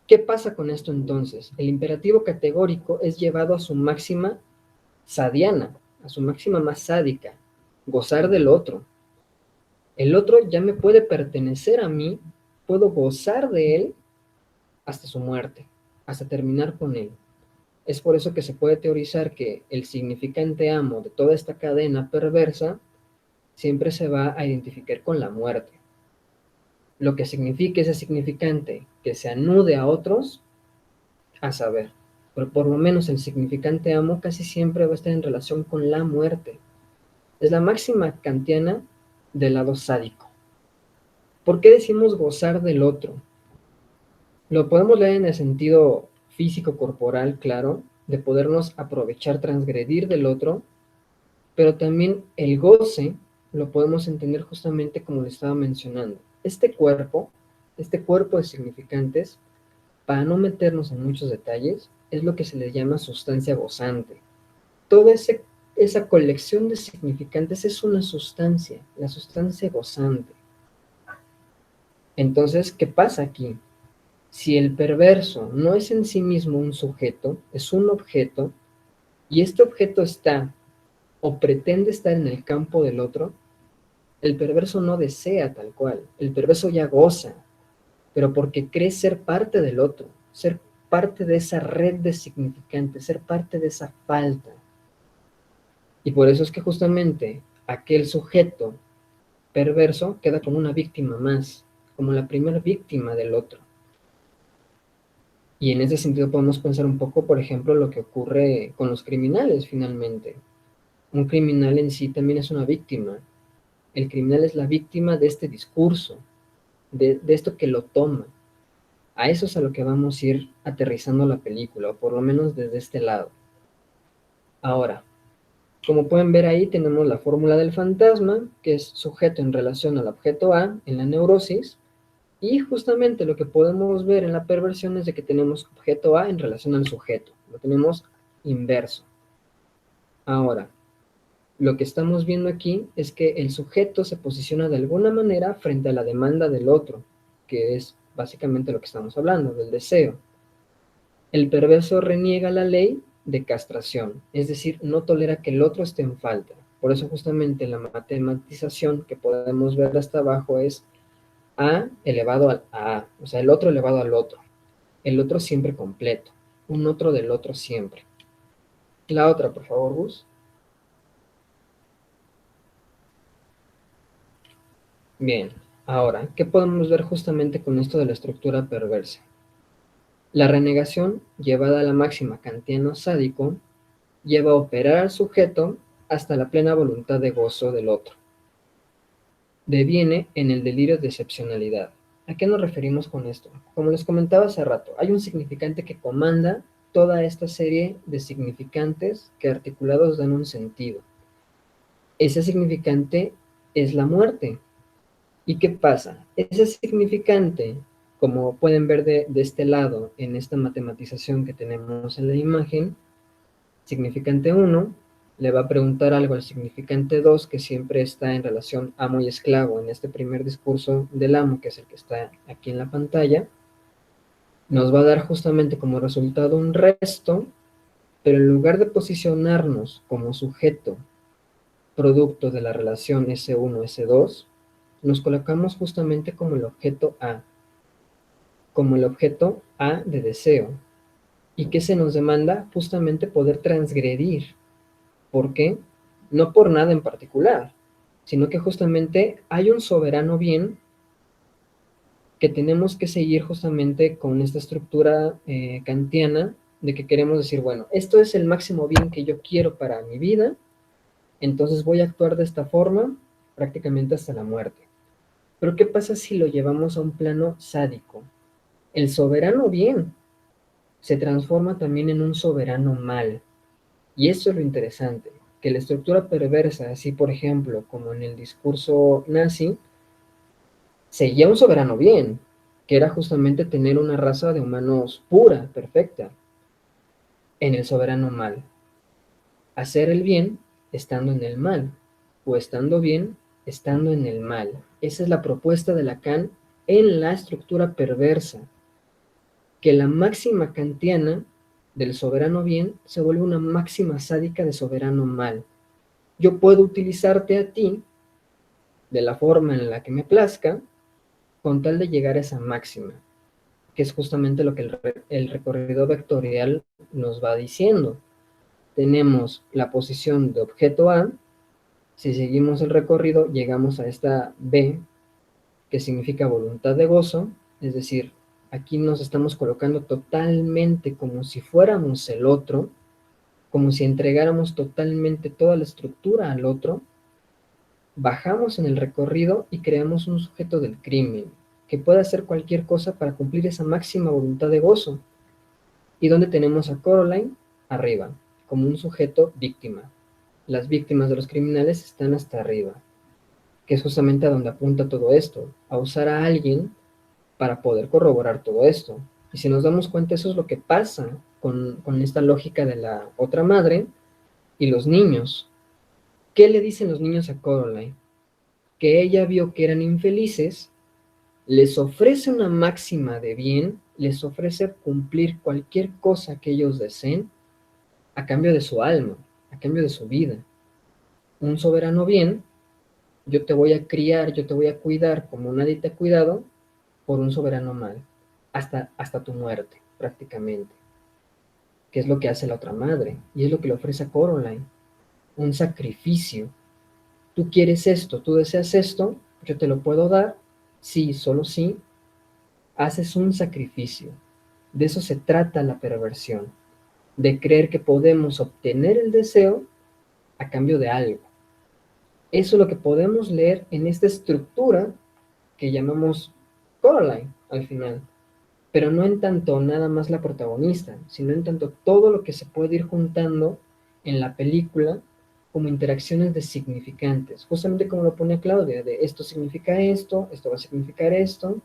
¿qué pasa con esto entonces? El imperativo categórico es llevado a su máxima sadiana, a su máxima más sádica, gozar del otro. El otro ya me puede pertenecer a mí, puedo gozar de él hasta su muerte, hasta terminar con él. Es por eso que se puede teorizar que el significante amo de toda esta cadena perversa siempre se va a identificar con la muerte. Lo que signifique ese significante que se anude a otros a saber, pero por lo menos el significante amo casi siempre va a estar en relación con la muerte. Es la máxima kantiana del lado sádico. ¿Por qué decimos gozar del otro? Lo podemos leer en el sentido físico, corporal, claro, de podernos aprovechar, transgredir del otro, pero también el goce lo podemos entender justamente como le estaba mencionando. Este cuerpo de significantes, para no meternos en muchos detalles, es lo que se le llama sustancia gozante. Toda esa colección de significantes es una sustancia, la sustancia gozante. Entonces, ¿qué pasa aquí? Si el perverso no es en sí mismo un sujeto, es un objeto, y este objeto está o pretende estar en el campo del otro, el perverso no desea tal cual, el perverso ya goza, pero porque cree ser parte del otro, ser parte de esa red de significantes, ser parte de esa falta. Y por eso es que justamente aquel sujeto perverso queda como una víctima más, como la primera víctima del otro. Y en ese sentido podemos pensar un poco, por ejemplo, lo que ocurre con los criminales finalmente. Un criminal en sí también es una víctima. El criminal es la víctima de este discurso, de esto que lo toma. A eso es a lo que vamos a ir aterrizando la película, o por lo menos desde este lado. Ahora, como pueden ver ahí, tenemos la fórmula del fantasma, que es sujeto en relación al objeto A en la neurosis, y justamente lo que podemos ver en la perversión es de que tenemos objeto A en relación al sujeto, lo tenemos inverso. Ahora, lo que estamos viendo aquí es que el sujeto se posiciona de alguna manera frente a la demanda del otro, que es básicamente lo que estamos hablando, del deseo. El perverso reniega la ley de castración, es decir, no tolera que el otro esté en falta. Por eso justamente la matematización que podemos ver hasta abajo es A elevado a A, o sea, el otro elevado al otro. El otro siempre completo, un otro del otro siempre. La otra, por favor, Gus. Bien, ahora, ¿qué podemos ver justamente con esto de la estructura perversa? La renegación, llevada a la máxima kantiano sádico, lleva a operar al sujeto hasta la plena voluntad de gozo del otro. Deviene en el delirio de excepcionalidad. ¿A qué nos referimos con esto? Como les comentaba hace rato, hay un significante que comanda toda esta serie de significantes que articulados dan un sentido. Ese significante es la muerte. ¿Y qué pasa? Ese significante, como pueden ver de este lado en esta matematización que tenemos en la imagen, significante 1 le va a preguntar algo al significante 2, que siempre está en relación amo y esclavo en este primer discurso del amo, que es el que está aquí en la pantalla. Nos va a dar justamente como resultado un resto, pero en lugar de posicionarnos como sujeto producto de la relación S1-S2, nos colocamos justamente como el objeto A, como el objeto A de deseo. ¿Y qué se nos demanda? Justamente poder transgredir. ¿Por qué? No por nada en particular, sino que justamente hay un soberano bien que tenemos que seguir justamente con esta estructura kantiana de que queremos decir, bueno, esto es el máximo bien que yo quiero para mi vida, entonces voy a actuar de esta forma prácticamente hasta la muerte. Pero ¿qué pasa si lo llevamos a un plano sádico? El soberano bien se transforma también en un soberano mal. Y eso es lo interesante, que la estructura perversa, así por ejemplo, como en el discurso nazi, seguía un soberano bien, que era justamente tener una raza de humanos pura, perfecta, en el soberano mal. Hacer el bien estando en el mal, o estando bien estando en el mal. Esa es la propuesta de Lacan en la estructura perversa, que la máxima kantiana del soberano bien se vuelve una máxima sádica de soberano mal. Yo puedo utilizarte a ti de la forma en la que me plazca con tal de llegar a esa máxima, que es justamente lo que el recorrido vectorial nos va diciendo. Tenemos la posición de objeto A, si seguimos el recorrido llegamos a esta B, que significa voluntad de gozo, es decir, Aquí nos estamos colocando totalmente como si fuéramos el otro, como si entregáramos totalmente toda la estructura al otro. Bajamos en el recorrido y creamos un sujeto del crimen, que puede hacer cualquier cosa para cumplir esa máxima voluntad de gozo. Y donde tenemos a Coraline arriba, como un sujeto víctima. Las víctimas de los criminales están hasta arriba, que es justamente a donde apunta todo esto, a usar a alguien para poder corroborar todo esto. Y si nos damos cuenta, eso es lo que pasa con esta lógica de la otra madre y los niños. ¿Qué le dicen los niños a Coraline? Que ella vio que eran infelices, les ofrece una máxima de bien, les ofrece cumplir cualquier cosa que ellos deseen a cambio de su alma, a cambio de su vida. Un soberano bien, yo te voy a criar, yo te voy a cuidar como nadie te ha cuidado, por un soberano mal, hasta tu muerte, prácticamente. Que es lo que hace la otra madre, y es lo que le ofrece a Coraline, un sacrificio. Tú quieres esto, tú deseas esto, yo te lo puedo dar, sí, solo sí, haces un sacrificio. De eso se trata la perversión, de creer que podemos obtener el deseo a cambio de algo. Eso es lo que podemos leer en esta estructura que llamamos Coraline al final, pero no en tanto nada más la protagonista, sino en tanto todo lo que se puede ir juntando en la película como interacciones de significantes, justamente como lo pone Claudia, de esto significa esto va a significar esto.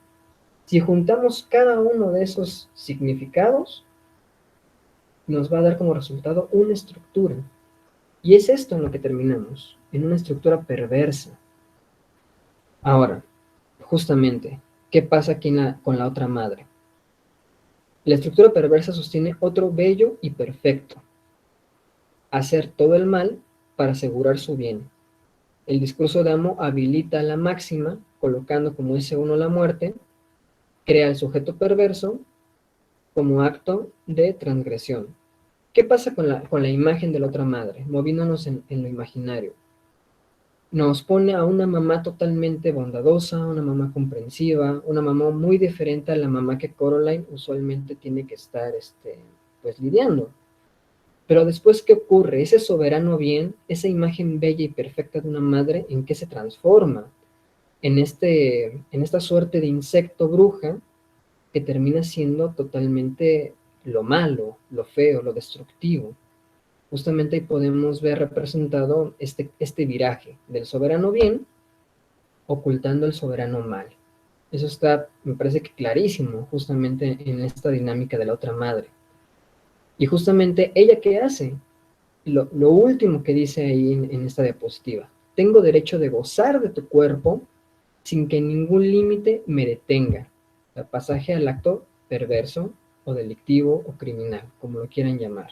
Si juntamos cada uno de esos significados, nos va a dar como resultado una estructura. Y es esto en lo que terminamos, en una estructura perversa. Ahora, justamente, ¿qué pasa aquí con la otra madre? La estructura perversa sostiene otro bello y perfecto: hacer todo el mal para asegurar su bien. El discurso de amo habilita la máxima, colocando como ese uno la muerte, crea el sujeto perverso como acto de transgresión. ¿Qué pasa con la imagen de la otra madre? Moviéndonos en lo imaginario. Nos pone a una mamá totalmente bondadosa, una mamá comprensiva, una mamá muy diferente a la mamá que Coraline usualmente tiene que estar pues lidiando. Pero después, ¿qué ocurre? Ese soberano bien, esa imagen bella y perfecta de una madre, ¿en qué se transforma? En esta suerte de insecto bruja que termina siendo totalmente lo malo, lo feo, lo destructivo. Justamente ahí podemos ver representado este viraje del soberano bien ocultando el soberano mal. Eso está, me parece que clarísimo, justamente en esta dinámica de la otra madre. Y justamente, ¿ella qué hace? Lo último que dice ahí en esta diapositiva: tengo derecho de gozar de tu cuerpo sin que ningún límite me detenga. El pasaje al acto perverso o delictivo o criminal, como lo quieran llamar.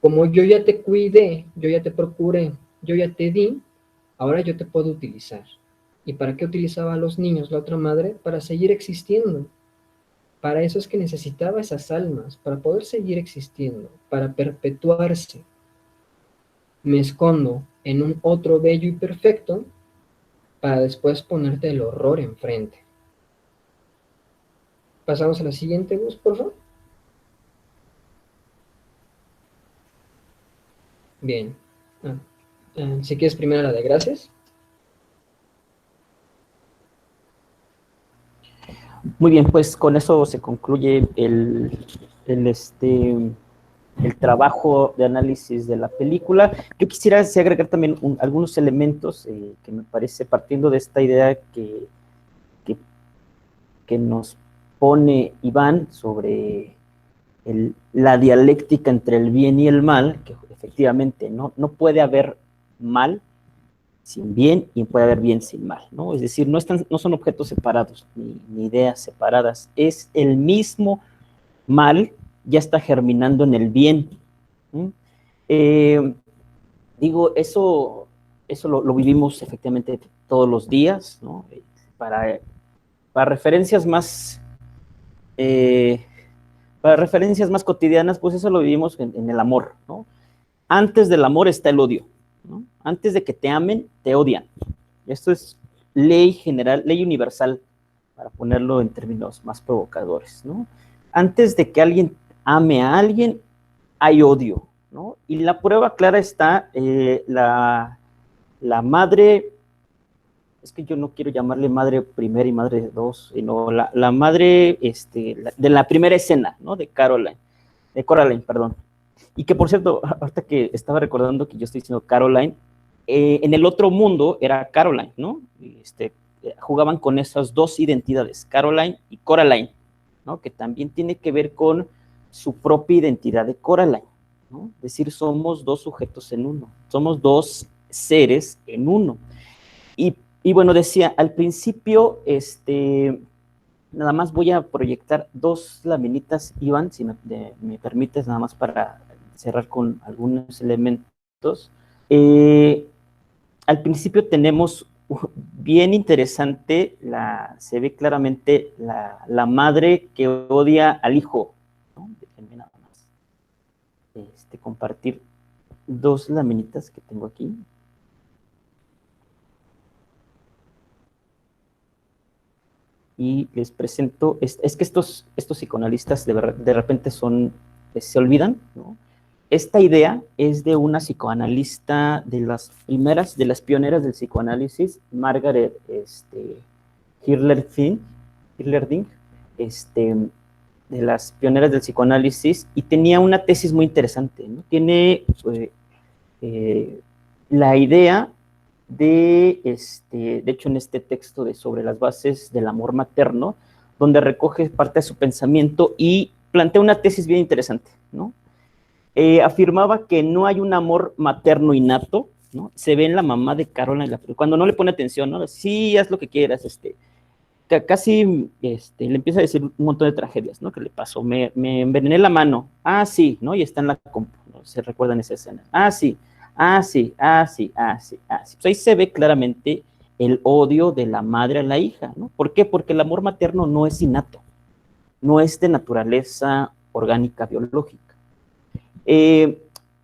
Como yo ya te cuidé, yo ya te procuré, yo ya te di, ahora yo te puedo utilizar. ¿Y para qué utilizaba a los niños la otra madre? Para seguir existiendo. Para eso es que necesitaba esas almas, para poder seguir existiendo, para perpetuarse. Me escondo en un otro bello y perfecto para después ponerte el horror enfrente. Pasamos a la siguiente, Gus, por favor. Bien. Si quieres primero la de gracias. Muy bien, pues con eso se concluye el trabajo de análisis de la película. Yo quisiera agregar también algunos elementos que me parece, partiendo de esta idea que nos pone Iván sobre la dialéctica entre el bien y el mal, que efectivamente no puede haber mal sin bien y puede haber bien sin mal, ¿no? Es decir, no son objetos separados ni ideas separadas, es el mismo mal ya está germinando en el bien. Digo, eso lo vivimos efectivamente todos los días, ¿no? Para referencias más cotidianas, pues eso lo vivimos en el amor, ¿no? Antes del amor está el odio, ¿no? Antes de que te amen, te odian. Esto es ley general, ley universal para ponerlo en términos más provocadores, ¿no? Antes de que alguien ame a alguien, hay odio, ¿no? Y la prueba clara está la madre, es que yo no quiero llamarle madre primera y madre dos, sino la madre de la primera escena, ¿no? De Coraline, perdón. Y que, por cierto, ahorita que estaba recordando que yo estoy diciendo Caroline, en el otro mundo era Caroline, ¿no? Jugaban con esas dos identidades, Caroline y Coraline, ¿no? Que también tiene que ver con su propia identidad de Coraline, ¿no? Es decir, somos dos sujetos en uno, somos dos seres en uno. Y bueno, decía, al principio, nada más voy a proyectar dos laminitas, Iván, si me permites, nada más para cerrar con algunos elementos. Al principio tenemos bien interesante, se ve claramente la madre que odia al hijo, ¿no? Déjenme nada más compartir dos laminitas que tengo aquí. Y les presento, es que estos psicoanalistas de repente se olvidan, ¿no? Esta idea es de una psicoanalista de las pioneras del psicoanálisis, Margaret Hirlerding, de las pioneras del psicoanálisis, y tenía una tesis muy interesante, ¿no? Tiene la idea de hecho, en este texto sobre las bases del amor materno, donde recoge parte de su pensamiento y plantea una tesis bien interesante, ¿no? Afirmaba que no hay un amor materno innato, ¿no? Se ve en la mamá de Caroline, cuando no le pone atención, ¿no? Sí, haz lo que quieras, casi le empieza a decir un montón de tragedias, ¿no? Que le pasó, me envenené la mano, sí, ¿no? Y está en la compu, ¿no? Se recuerdan esa escena, sí. Pues ahí se ve claramente el odio de la madre a la hija, ¿no? ¿Por qué? Porque el amor materno no es innato, no es de naturaleza orgánica, biológica.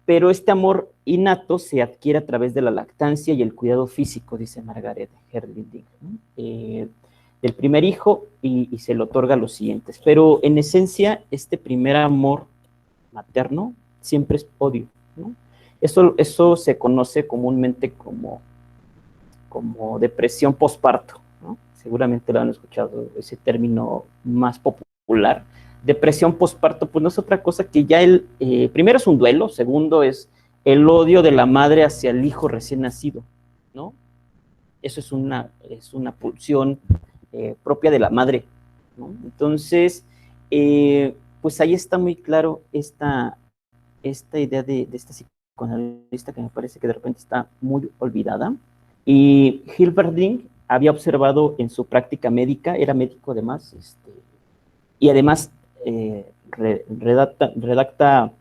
Pero este amor innato se adquiere a través de la lactancia y el cuidado físico, dice Margaret Hirlerding, ¿no? Del primer hijo y se le otorga a los siguientes. Pero en esencia, este primer amor materno siempre es odio, ¿no? Eso se conoce comúnmente como depresión posparto, ¿no? Seguramente lo han escuchado, ese término más popular. Depresión posparto, pues no es otra cosa que ya primero es un duelo, segundo es el odio de la madre hacia el hijo recién nacido, ¿no? Eso es una pulsión propia de la madre, ¿no? Entonces, pues ahí está muy claro esta idea de esta psicoanalista que me parece que de repente está muy olvidada. Y Hilberding había observado en su práctica médica, era médico además, y además redacta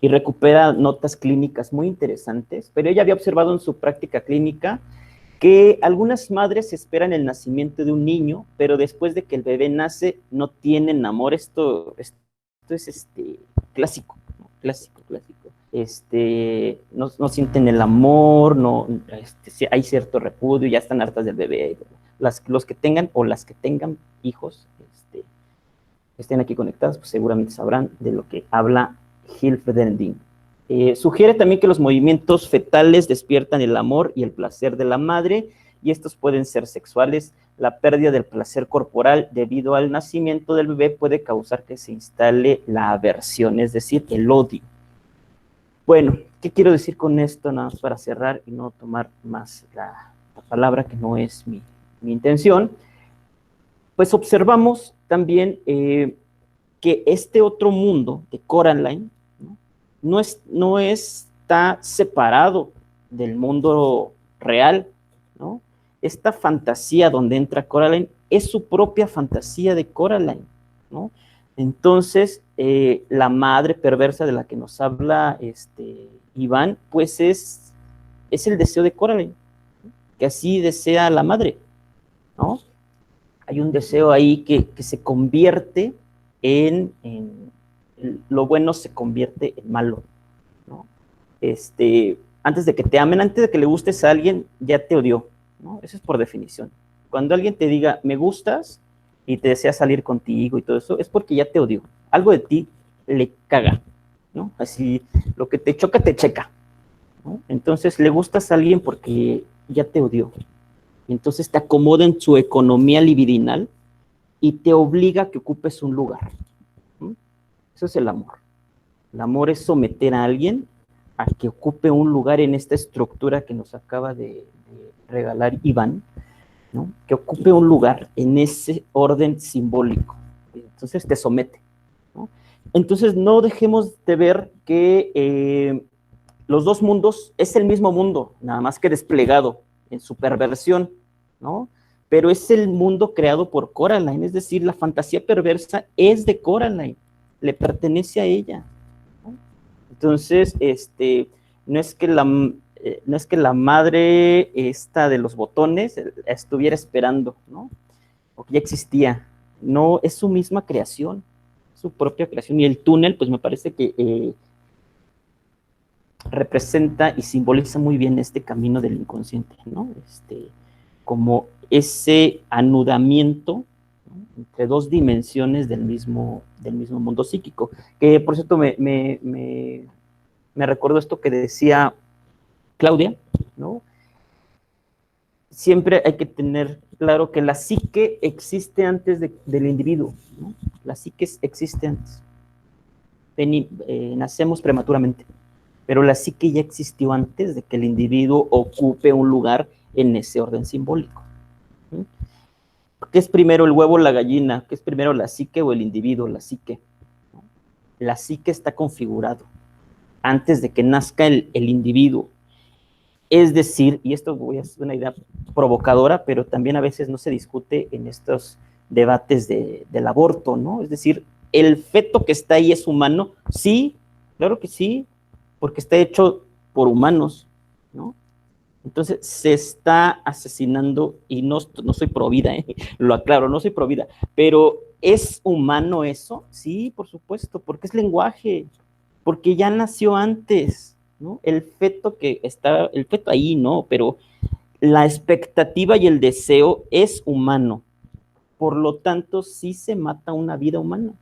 y recupera notas clínicas muy interesantes, pero ella había observado en su práctica clínica que algunas madres esperan el nacimiento de un niño, pero después de que el bebé nace no tienen amor. Esto es clásico, ¿no? Clásico. No sienten el amor, hay cierto repudio, ya están hartas del bebé. Los que tengan o las que tengan hijos, estén aquí conectados, pues seguramente sabrán de lo que habla Hilferding. Sugiere también que los movimientos fetales despiertan el amor y el placer de la madre, y estos pueden ser sexuales. La pérdida del placer corporal debido al nacimiento del bebé puede causar que se instale la aversión, es decir, el odio. Bueno, ¿qué quiero decir con esto? Nada más para cerrar y no tomar más la palabra, que no es mi intención. Pues observamos también que este otro mundo de Coraline no está separado del mundo real, ¿no? Esta fantasía donde entra Coraline es su propia fantasía de Coraline, ¿no? Entonces, la madre perversa de la que nos habla Iván, pues es el deseo de Coraline, ¿no? Que así desea la madre, ¿no? Hay un deseo ahí que se convierte en lo bueno se convierte en malo, ¿no? Antes de que te amen, antes de que le gustes a alguien, ya te odió, ¿no? Eso es por definición. Cuando alguien te diga, me gustas, y te desea salir contigo y todo eso, es porque ya te odió. Algo de ti le caga, ¿no? Así, lo que te choca, te checa, ¿no? Entonces, le gustas a alguien porque ya te odió. Entonces, te acomoda en su economía libidinal y te obliga a que ocupes un lugar, ¿no? Eso es el amor. El amor es someter a alguien a que ocupe un lugar en esta estructura que nos acaba de regalar Iván, ¿no? Que ocupe un lugar en ese orden simbólico. Entonces te somete, ¿no? Entonces no dejemos de ver que los dos mundos es el mismo mundo, nada más que desplegado en su perversión, ¿no? Pero es el mundo creado por Coraline, es decir, la fantasía perversa es de Coraline, le pertenece a ella, ¿no? Entonces, no es que la madre esta de los botones estuviera esperando, ¿no? O que ya existía. No, es su misma creación, su propia creación. Y el túnel, pues me parece que representa y simboliza muy bien este camino del inconsciente, ¿no? Como ese anudamiento, ¿no? Entre dos dimensiones del mismo mundo psíquico. Que, por cierto, me recuerdo esto que decía Claudia, ¿no? Siempre hay que tener claro que la psique existe antes del individuo, ¿no? La psique existe antes. Nacemos prematuramente, pero la psique ya existió antes de que el individuo ocupe un lugar en ese orden simbólico, ¿sí? ¿Qué es primero, el huevo o la gallina? ¿Qué es primero, la psique o el individuo? La psique, ¿no? La psique está configurado antes de que nazca el individuo. Es decir, y esto es una idea provocadora, pero también a veces no se discute en estos debates del aborto, ¿no? Es decir, ¿el feto que está ahí es humano? Sí, claro que sí, porque está hecho por humanos, ¿no? Entonces se está asesinando, y no soy pro vida, lo aclaro, no soy pro vida, pero ¿es humano eso? Sí, por supuesto, porque es lenguaje, porque ya nació antes, ¿no? El feto ahí, ¿no? Pero la expectativa y el deseo es humano, por lo tanto sí se mata una vida humana,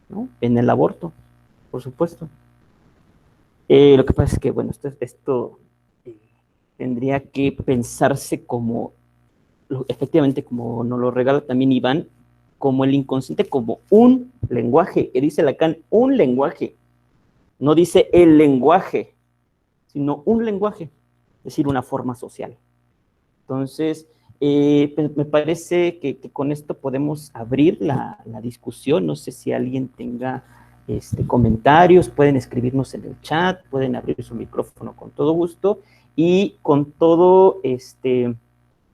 ¿no? En el aborto, por supuesto. Lo que pasa es que, bueno, esto tendría que pensarse como, efectivamente, como nos lo regala también Iván, como el inconsciente, como un lenguaje, que dice Lacan, un lenguaje. No dice el lenguaje, sino un lenguaje, es decir, una forma social. Entonces, me parece que con esto podemos abrir la discusión. No sé si alguien tenga comentarios, pueden escribirnos en el chat, pueden abrir su micrófono con todo gusto, y con todo,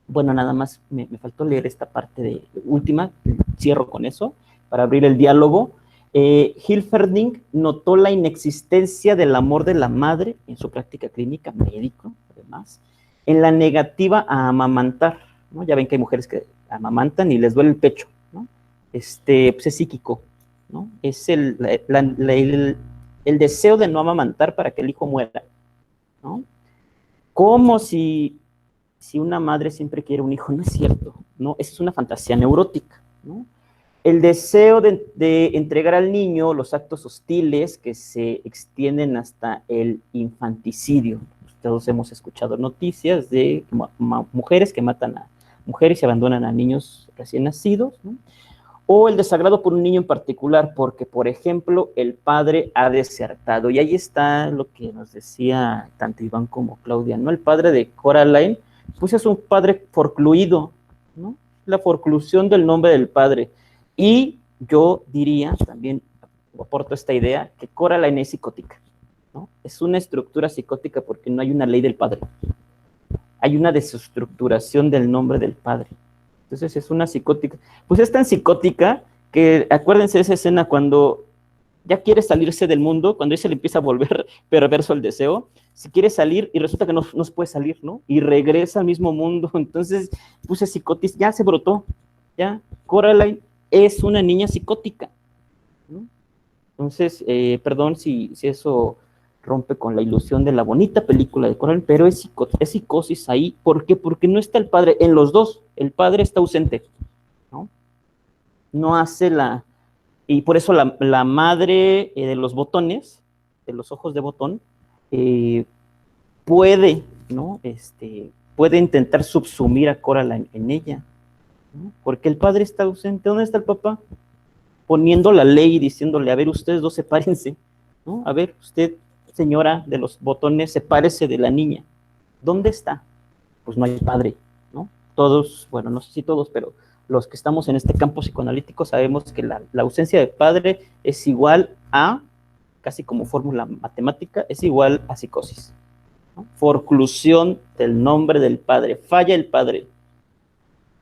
bueno, nada más me faltó leer esta parte última, cierro con eso, para abrir el diálogo. Hilferding notó la inexistencia del amor de la madre en su práctica clínica, médico, además, en la negativa a amamantar, ¿no? Ya ven que hay mujeres que amamantan y les duele el pecho, ¿no? Pues es psíquico, ¿no? Es el deseo de no amamantar para que el hijo muera, ¿no? Como si una madre siempre quiere un hijo, no es cierto, ¿no? Esa es una fantasía neurótica, ¿no? El deseo de entregar al niño los actos hostiles que se extienden hasta el infanticidio. Todos hemos escuchado noticias de mujeres que matan a mujeres y abandonan a niños recién nacidos, ¿no? O el desagrado por un niño en particular, porque, por ejemplo, el padre ha desertado. Y ahí está lo que nos decía tanto Iván como Claudia, ¿no? El padre de Coraline, pues es un padre forcluido, ¿no? La forclusión del nombre del padre. Y yo diría, también aporto esta idea, que Coraline es psicótica, ¿no? Es una estructura psicótica porque no hay una ley del padre. Hay una desestructuración del nombre del padre. Entonces es una psicótica. Pues es tan psicótica que, acuérdense de esa escena cuando ya quiere salirse del mundo, cuando se le empieza a volver perverso el deseo, si quiere salir y resulta que no puede salir, ¿no? Y regresa al mismo mundo. Entonces, puse psicotis, ya se brotó, ya. Coraline es una niña psicótica, ¿no? Entonces, perdón si eso rompe con la ilusión de la bonita película de Coraline, pero es psicosis ahí. ¿Por qué? Porque no está el padre en los dos. El padre está ausente, ¿no? no hace y por eso la madre de los botones, de los ojos de botón, puede, ¿no? Puede intentar subsumir a Coraline en ella, ¿no? Porque el padre está ausente. ¿Dónde está el papá? Poniendo la ley y diciéndole, a ver, ustedes dos sepárense, ¿no? A ver, usted, señora de los botones, sepárese de la niña. ¿Dónde está? Pues no hay padre, ¿no? Todos, bueno, no sé si todos, pero los que estamos en este campo psicoanalítico sabemos que la ausencia de padre es igual a, casi como fórmula matemática, es igual a psicosis, ¿no? Forclusión del nombre del padre, falla el padre.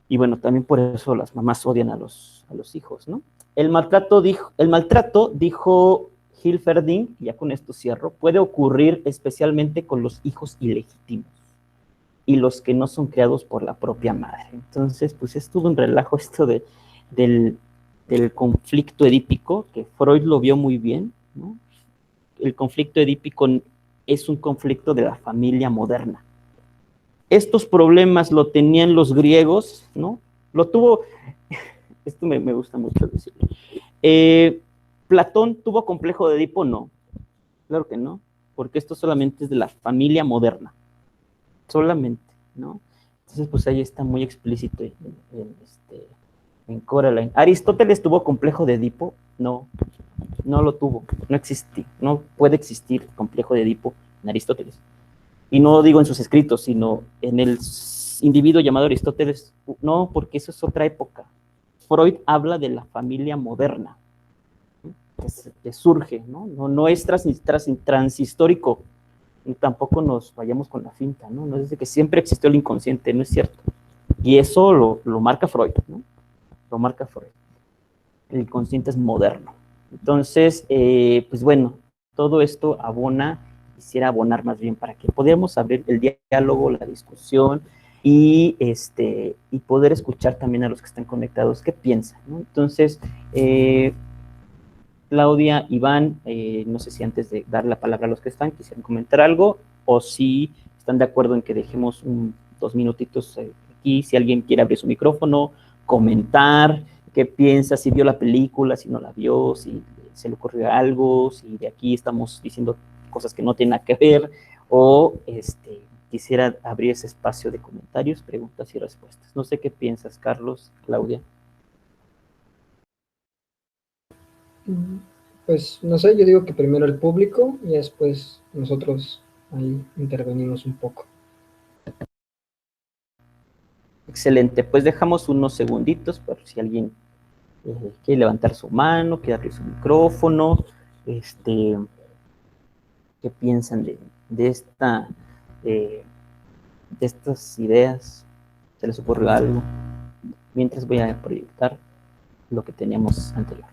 Y bueno, también por eso las mamás odian a los hijos, ¿no? El maltrato, dijo Hilferding, y ya con esto cierro, puede ocurrir especialmente con los hijos ilegítimos y los que no son creados por la propia madre. Entonces, pues es todo un relajo esto del conflicto edípico, que Freud lo vio muy bien, ¿no? El conflicto edípico es un conflicto de la familia moderna. Estos problemas lo tenían los griegos, ¿no? Lo tuvo, esto me gusta mucho decirlo. ¿Platón tuvo complejo de Edipo? No, claro que no, porque esto solamente es de la familia moderna, solamente, ¿no? Entonces, pues ahí está muy explícito en Coraline. ¿Aristóteles tuvo complejo de Edipo? No, no lo tuvo, no existe, no puede existir complejo de Edipo en Aristóteles. Y no digo en sus escritos, sino en el individuo llamado Aristóteles. No, porque eso es otra época. Freud habla de la familia moderna, que surge, ¿no? No es transhistórico, y tampoco nos vayamos con la finta, ¿no? No es de que siempre existió el inconsciente, no es cierto. Y eso lo marca Freud, ¿no? Lo marca Freud. El inconsciente es moderno. Entonces, pues bueno, todo esto quisiera abonar más bien para que podamos abrir el diálogo, la discusión y poder escuchar también a los que están conectados qué piensan, ¿no? Entonces, Claudia, Iván, no sé si antes de dar la palabra a los que están quisieran comentar algo o si están de acuerdo en que dejemos 2 minutitos aquí, si alguien quiere abrir su micrófono, comentar qué piensa, si vio la película, si no la vio, si se le ocurrió algo, si de aquí estamos diciendo cosas que no tienen nada que ver, o quisiera abrir ese espacio de comentarios, preguntas y respuestas. No sé qué piensas, Carlos, Claudia. Pues no sé, yo digo que primero el público y después nosotros ahí intervenimos un poco. Excelente, pues dejamos unos segunditos por si alguien quiere levantar su mano, quiere abrir su micrófono, qué piensan de estas ideas, se les ocurrió algo, mientras voy a proyectar lo que teníamos anterior.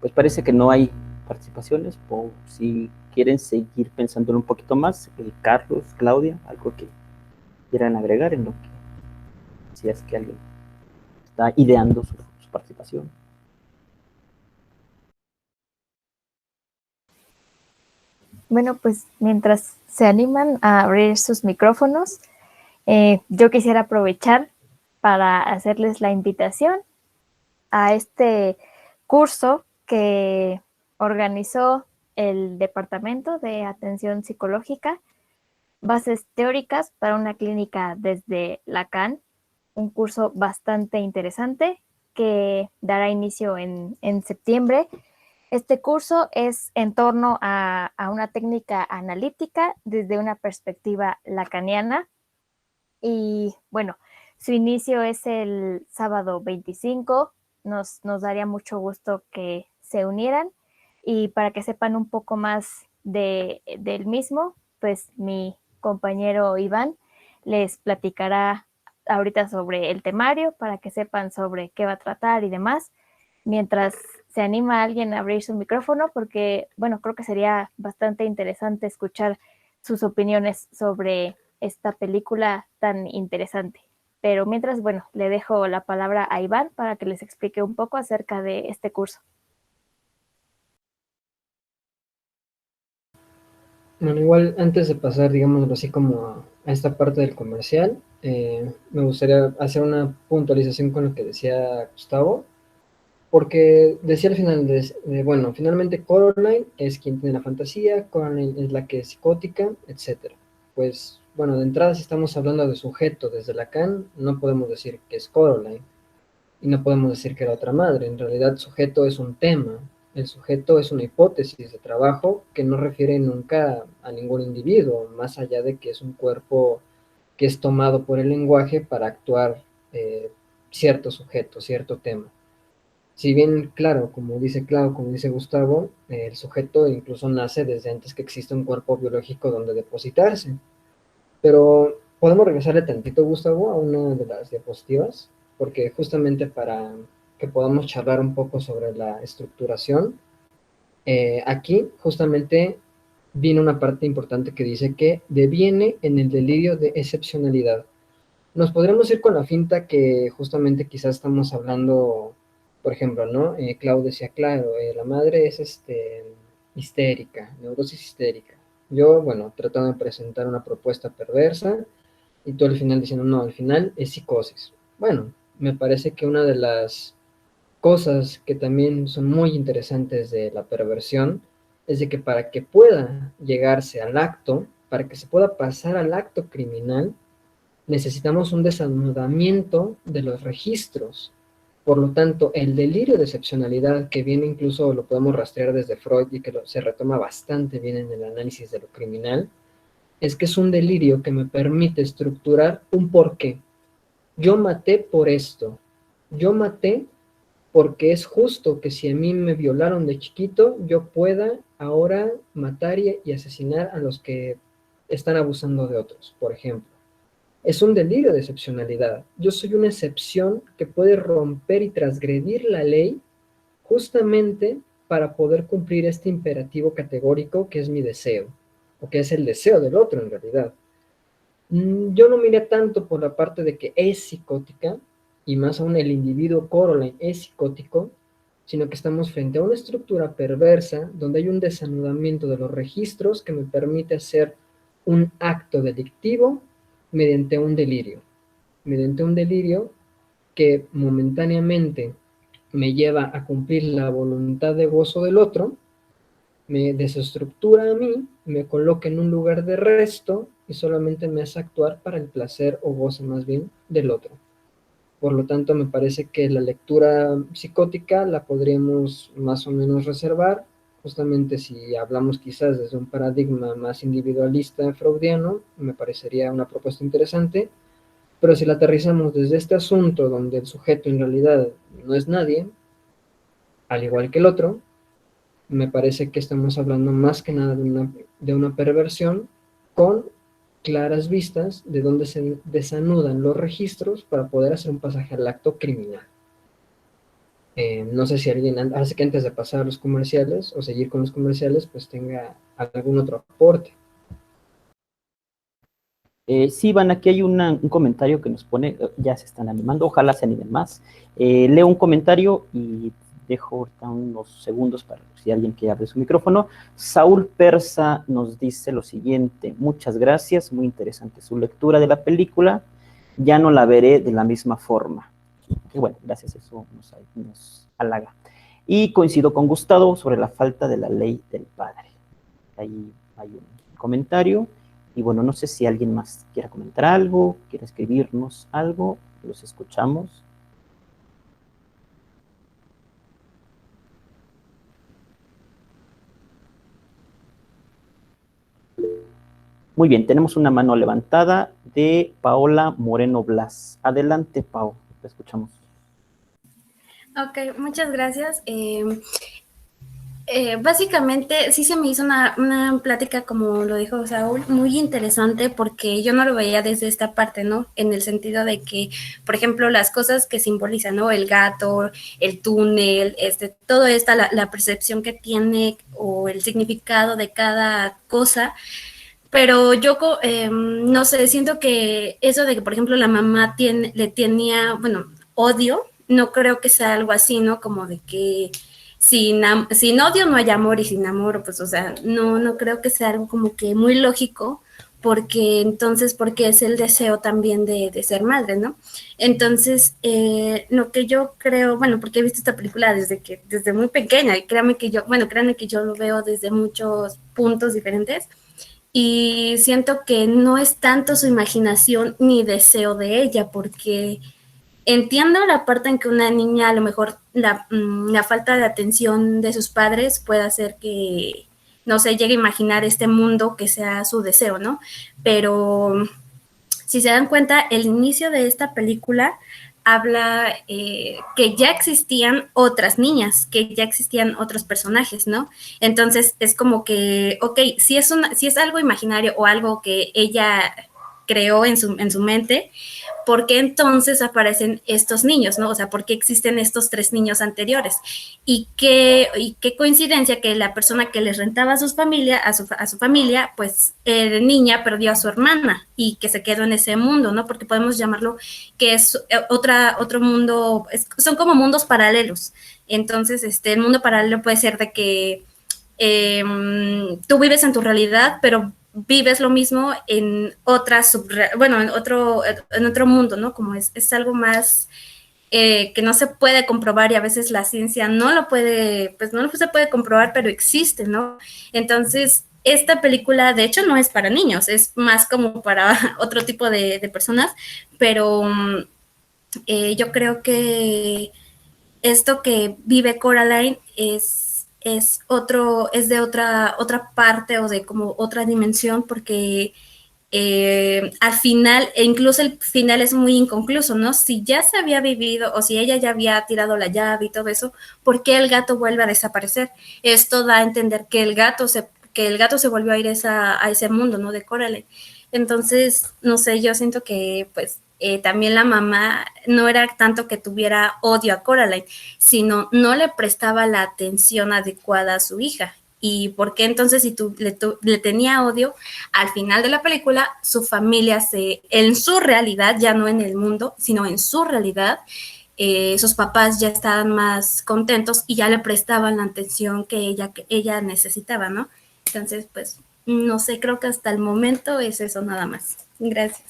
Pues parece que no hay participaciones, o si quieren seguir pensándolo un poquito más, Carlos, Claudia, algo que quieran agregar en lo que, si es que alguien está ideando su participación. Bueno, pues mientras se animan a abrir sus micrófonos, yo quisiera aprovechar para hacerles la invitación a este curso que organizó el Departamento de Atención Psicológica, Bases Teóricas para una Clínica desde Lacan, un curso bastante interesante que dará inicio en septiembre. Este curso es en torno a una técnica analítica desde una perspectiva lacaniana y bueno, su inicio es el sábado 25. Nos daría mucho gusto que se unieran y para que sepan un poco más del mismo, pues mi compañero Iván les platicará ahorita sobre el temario para que sepan sobre qué va a tratar y demás, mientras se anima a alguien a abrir su micrófono, porque, bueno, creo que sería bastante interesante escuchar sus opiniones sobre esta película tan interesante. Pero mientras, bueno, le dejo la palabra a Iván para que les explique un poco acerca de este curso. Bueno, igual antes de pasar, digámoslo así, como a esta parte del comercial, me gustaría hacer una puntualización con lo que decía Gustavo, porque decía al final, bueno, finalmente Coraline es quien tiene la fantasía, Coraline es la que es psicótica, etcétera. Pues, bueno, de entrada si estamos hablando de sujeto desde Lacan, no podemos decir que es Coraline, y no podemos decir que era otra madre. En realidad, sujeto es un tema, el sujeto es una hipótesis de trabajo que no refiere nunca a ningún individuo, más allá de que es un cuerpo que es tomado por el lenguaje para actuar cierto sujeto, cierto tema. Si bien, claro, como dice Gustavo, el sujeto incluso nace desde antes que exista un cuerpo biológico donde depositarse. Pero podemos regresarle tantito, Gustavo, a una de las diapositivas, porque justamente para que podamos charlar un poco sobre la estructuración, aquí justamente viene una parte importante que dice que deviene en el delirio de excepcionalidad. Nos podremos ir con la finta que justamente quizás estamos hablando, por ejemplo, ¿no? Clau decía, claro, la madre es histérica, neurosis histérica. Yo, bueno, tratando de presentar una propuesta perversa y tú al final diciendo, no, al final es psicosis. Bueno, me parece que una de las cosas que también son muy interesantes de la perversión es de que para que pueda llegarse al acto, para que se pueda pasar al acto criminal, necesitamos un desanudamiento de los registros. Por lo tanto, el delirio de excepcionalidad, que viene incluso, lo podemos rastrear desde Freud y que se retoma bastante bien en el análisis de lo criminal, es que es un delirio que me permite estructurar un porqué. Yo maté por esto. Yo maté porque es justo que si a mí me violaron de chiquito, yo pueda ahora matar y asesinar a los que están abusando de otros, por ejemplo. Es un delirio de excepcionalidad. Yo soy una excepción que puede romper y transgredir la ley justamente para poder cumplir este imperativo categórico que es mi deseo, o que es el deseo del otro en realidad. Yo no miré tanto por la parte de que es psicótica, y más aún el individuo Coraline es psicótico, sino que estamos frente a una estructura perversa donde hay un desanudamiento de los registros que me permite hacer un acto delictivo mediante un delirio que momentáneamente me lleva a cumplir la voluntad de gozo del otro, me desestructura a mí, me coloca en un lugar de resto y solamente me hace actuar para el placer o goce más bien del otro. Por lo tanto, me parece que la lectura psicótica la podríamos más o menos reservar, justamente si hablamos quizás desde un paradigma más individualista freudiano, me parecería una propuesta interesante, pero si la aterrizamos desde este asunto donde el sujeto en realidad no es nadie, al igual que el otro, me parece que estamos hablando más que nada de una perversión con claras vistas de donde se desanudan los registros para poder hacer un pasaje al acto criminal. No sé si alguien hace que antes de pasar a los comerciales o seguir con los comerciales, pues tenga algún otro aporte. Sí, Iván, aquí hay un comentario que nos pone, ya se están animando, ojalá se animen más. Leo un comentario y dejo ahorita unos segundos para si alguien quiere abrir su micrófono. Saúl Persa nos dice lo siguiente: muchas gracias, muy interesante su lectura de la película, ya no la veré de la misma forma. Y bueno, gracias, eso nos halaga. Y coincido con Gustavo sobre la falta de la ley del padre. Ahí hay un comentario. Y bueno, no sé si alguien más quiera comentar algo, quiera escribirnos algo, los escuchamos. Muy bien, tenemos una mano levantada de Paola Moreno Blas. Adelante, Pao, te escuchamos. Ok, muchas gracias. Básicamente sí se me hizo una plática, como lo dijo Saúl, muy interesante porque yo no lo veía desde esta parte, ¿no? En el sentido de que, por ejemplo, las cosas que simbolizan, ¿no? El gato, el túnel, todo esta, la percepción que tiene o el significado de cada cosa. Pero yo, no sé, siento que eso de que, por ejemplo, la mamá le tenía, bueno, odio, no creo que sea algo así, ¿no? Como de que sin odio no hay amor y sin amor, pues, o sea, no creo que sea algo como que muy lógico, porque entonces, porque es el deseo también de ser madre, ¿no? Entonces, lo que yo creo, bueno, porque he visto esta película desde muy pequeña, y créanme que yo lo veo desde muchos puntos diferentes, y siento que no es tanto su imaginación ni deseo de ella, porque entiendo la parte en que una niña a lo mejor la falta de atención de sus padres puede hacer que, no sé, llegue a imaginar este mundo que sea su deseo, ¿no? Pero si se dan cuenta, el inicio de esta película habla que ya existían otras niñas, que ya existían otros personajes, ¿no? Entonces es como que, ok, si es algo imaginario o algo que ella creó en su mente, ¿por qué entonces aparecen estos niños, no? O sea, ¿por qué existen estos tres niños anteriores? Y qué coincidencia que la persona que les rentaba a, a su familia, pues de niña perdió a su hermana y que se quedó en ese mundo, ¿no? Porque podemos llamarlo que es otro mundo, son como mundos paralelos. Entonces, el mundo paralelo puede ser de que tú vives en tu realidad, pero vives lo mismo en otra bueno, en otro mundo, ¿no? Como es algo más que no se puede comprobar y a veces la ciencia no lo puede, pues no se puede comprobar, pero existe, ¿no? Entonces, esta película, de hecho, no es para niños, es más como para otro tipo de personas, pero yo creo que esto que vive Coraline es de otra parte o de como otra dimensión, porque al final, e incluso el final es muy inconcluso, ¿no? Si ya se había vivido o si ella ya había tirado la llave y todo eso, ¿por qué el gato vuelve a desaparecer? Esto da a entender que que el gato se volvió a ir a ese mundo, ¿no? De Coraline. Entonces, no sé, yo siento que pues también la mamá no era tanto que tuviera odio a Coraline, sino no le prestaba la atención adecuada a su hija. ¿Y por qué entonces si le tenía odio? Al final de la película, su familia en su realidad, ya no en el mundo, sino en su realidad, sus papás ya estaban más contentos y ya le prestaban la atención que ella necesitaba, ¿no? Entonces, pues, no sé, creo que hasta el momento es eso nada más. Gracias.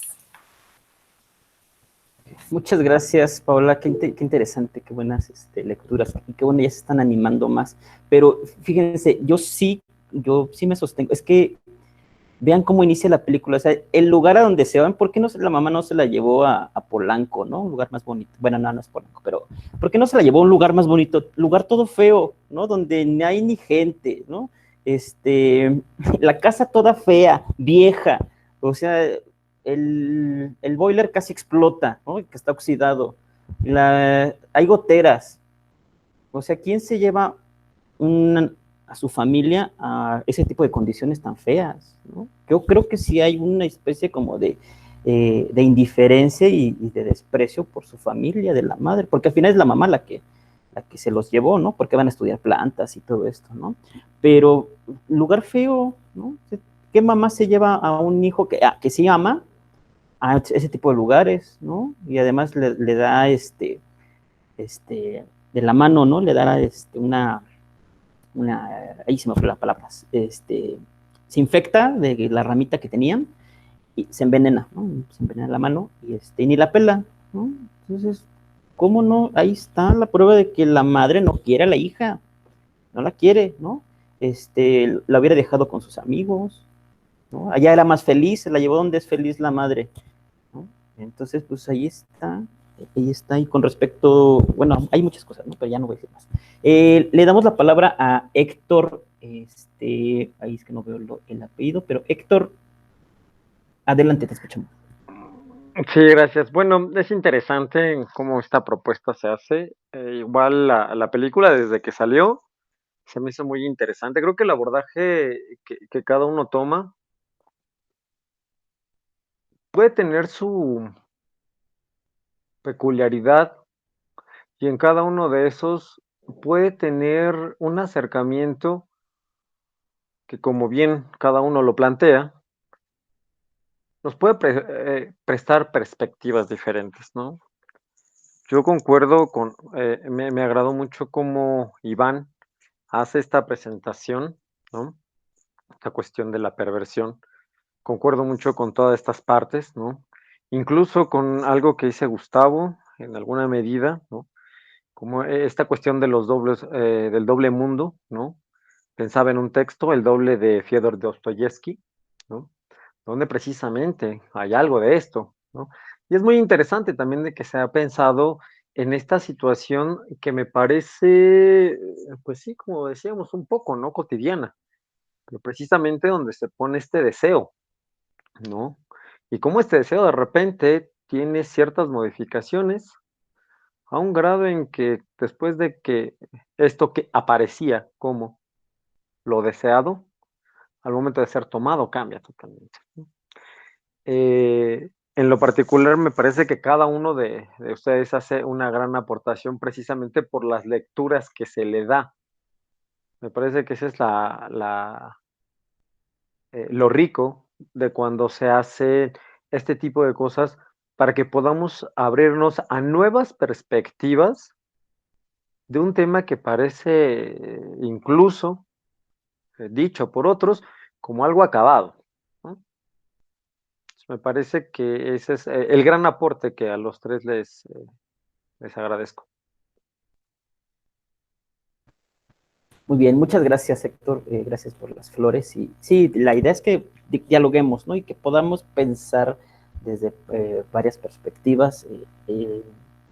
Muchas gracias, Paola. Qué interesante, qué buenas lecturas. Y qué bueno, ya se están animando más. Pero fíjense, yo sí me sostengo. Es que vean cómo inicia la película. O sea, el lugar a donde se van, ¿por qué la mamá no se la llevó a Polanco, ¿no? Un lugar más bonito. Bueno, no es Polanco, pero ¿por qué no se la llevó a un lugar más bonito? Lugar todo feo, ¿no? Donde no hay ni gente, ¿no? La casa toda fea, vieja. O sea, el boiler casi explota, ¿no? Que está oxidado. Hay goteras. O sea, ¿quién se lleva a su familia a ese tipo de condiciones tan feas, ¿no? Yo creo que sí hay una especie como de indiferencia y de desprecio por su familia, de la madre, porque al final es la mamá la que se los llevó, ¿no? Porque van a estudiar plantas y todo esto, ¿no? Pero lugar feo, ¿no? ¿Qué mamá se lleva a un hijo que sí ama a ese tipo de lugares, ¿no? Y además le da de la mano, ¿no? Le da ahí se me fue la palabra, se infecta de la ramita que tenían y se envenena, ¿no? Se envenena la mano y ni la pela, ¿no? Entonces, ¿cómo no? Ahí está la prueba de que la madre no quiere a la hija, no la quiere, ¿no? La hubiera dejado con sus amigos, ¿no? Allá era más feliz, se la llevó donde es feliz la madre, ¿no? Entonces, pues ahí está, y con respecto, bueno, hay muchas cosas, ¿no? Pero ya no voy a decir más. Le damos la palabra a Héctor, ahí es que no veo el apellido, pero Héctor, adelante, te escuchamos. Sí, gracias. Bueno, es interesante cómo esta propuesta se hace. Igual la película desde que salió se me hizo muy interesante. Creo que el abordaje que cada uno toma puede tener su peculiaridad y en cada uno de esos puede tener un acercamiento que, como bien cada uno lo plantea, nos puede prestar perspectivas diferentes, ¿no? Yo concuerdo con, me agradó mucho cómo Iván hace esta presentación, ¿no? Esta cuestión de la perversión. Concuerdo mucho con todas estas partes, ¿no? Incluso con algo que dice Gustavo, en alguna medida, ¿no? Como esta cuestión de los dobles, del doble mundo, ¿no? Pensaba en un texto, el doble de Fyodor Dostoyevsky, ¿no? Donde precisamente hay algo de esto, ¿no? Y es muy interesante también de que se ha pensado en esta situación que me parece, pues sí, como decíamos, un poco, ¿no? Cotidiana, pero precisamente donde se pone este deseo, ¿no? Y cómo este deseo de repente tiene ciertas modificaciones a un grado en que después de que esto que aparecía como lo deseado, al momento de ser tomado cambia totalmente, ¿no? En lo particular, me parece que cada uno de ustedes hace una gran aportación precisamente por las lecturas que se le da. Me parece que esa es lo rico de cuando se hace este tipo de cosas para que podamos abrirnos a nuevas perspectivas de un tema que parece incluso dicho por otros como algo acabado, ¿no? Me parece que ese es el gran aporte que a los tres les agradezco. Muy bien, muchas gracias, Héctor. Gracias por las flores. Y sí, la idea es que dialoguemos, ¿no? Y que podamos pensar desde varias perspectivas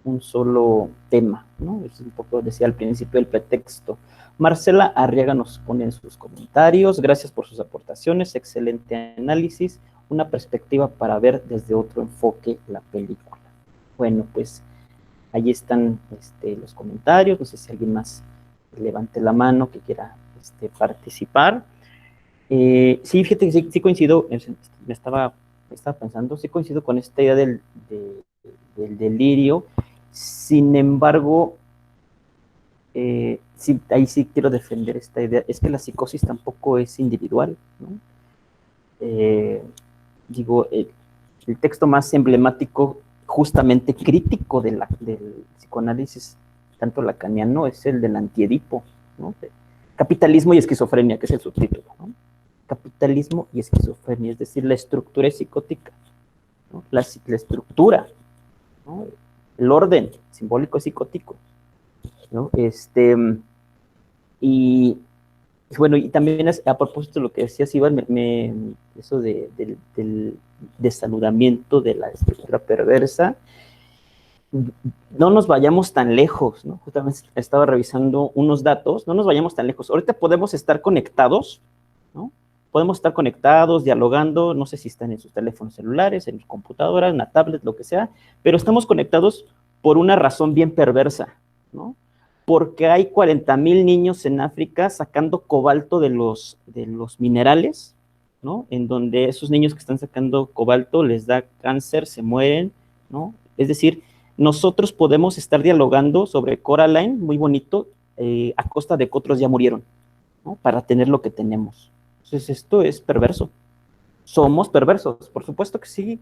un solo tema, ¿no? Es un poco, decía al principio, el pretexto. Marcela Arriaga nos pone en sus comentarios. Gracias por sus aportaciones. Excelente análisis. Una perspectiva para ver desde otro enfoque la película. Bueno, pues ahí están los comentarios. No sé si alguien más levante la mano que quiera participar. Sí, fíjate que sí coincido, me estaba pensando, sí coincido con esta idea del delirio. Sin embargo, sí, ahí sí quiero defender esta idea, es que la psicosis tampoco es individual, ¿no? Digo, el texto más emblemático, justamente crítico del psicoanálisis, tanto lacaniano, es el del Antiedipo, ¿no? Capitalismo y esquizofrenia, que es el subtítulo, ¿no? Capitalismo y esquizofrenia, es decir, la estructura es psicótica, ¿no? La estructura, ¿no? El orden simbólico es psicótico, ¿no? Y bueno, y también a propósito de lo que decías, Iván, eso del desaludamiento de la estructura perversa, no nos vayamos tan lejos, ¿no? Justamente estaba revisando unos datos, no nos vayamos tan lejos. Ahorita podemos estar conectados, ¿no? Podemos estar conectados, dialogando, no sé si están en sus teléfonos celulares, en sus computadoras, en la tablet, lo que sea, pero estamos conectados por una razón bien perversa, ¿no? Porque hay 40,000 niños en África sacando cobalto de los minerales, ¿no? En donde esos niños que están sacando cobalto les da cáncer, se mueren, ¿no? Es decir, nosotros podemos estar dialogando sobre Coraline, muy bonito, a costa de que otros ya murieron, ¿no? Para tener lo que tenemos. Entonces, esto es perverso. Somos perversos, por supuesto que sí,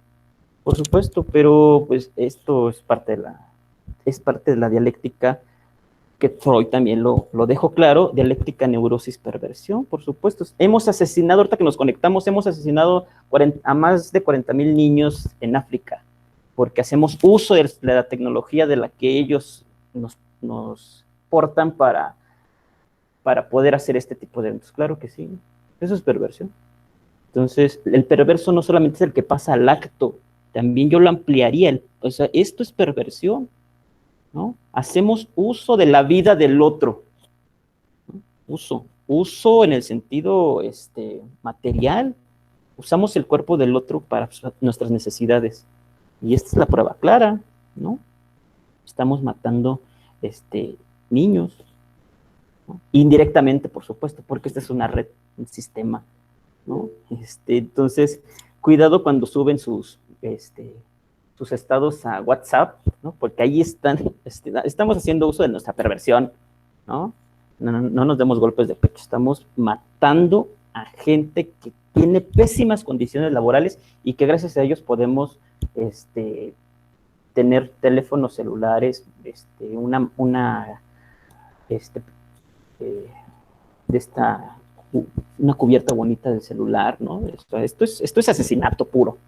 por supuesto, pero pues esto es parte de la dialéctica que Freud también lo dejó claro, dialéctica, neurosis, perversión, por supuesto. Hemos asesinado, ahorita que nos conectamos, hemos asesinado a más de 40,000 niños en África, porque hacemos uso de la tecnología de la que ellos nos portan para poder hacer este tipo de eventos. Claro que sí, eso es perversión. Entonces, el perverso no solamente es el que pasa al acto, también yo lo ampliaría, o sea, esto es perversión, ¿no? Hacemos uso de la vida del otro, ¿no? Uso en el sentido material, usamos el cuerpo del otro para nuestras necesidades. Y esta es la prueba clara, ¿no? Estamos matando niños, ¿no? Indirectamente, por supuesto, porque esta es una red, un sistema, ¿no? Entonces, cuidado cuando suben sus estados a WhatsApp, ¿no? Porque ahí estamos haciendo uso de nuestra perversión, ¿no? No nos demos golpes de pecho, estamos matando a gente que tiene pésimas condiciones laborales y que gracias a ellos podemos tener teléfonos celulares, una cubierta bonita del celular, ¿no? Esto es asesinato puro.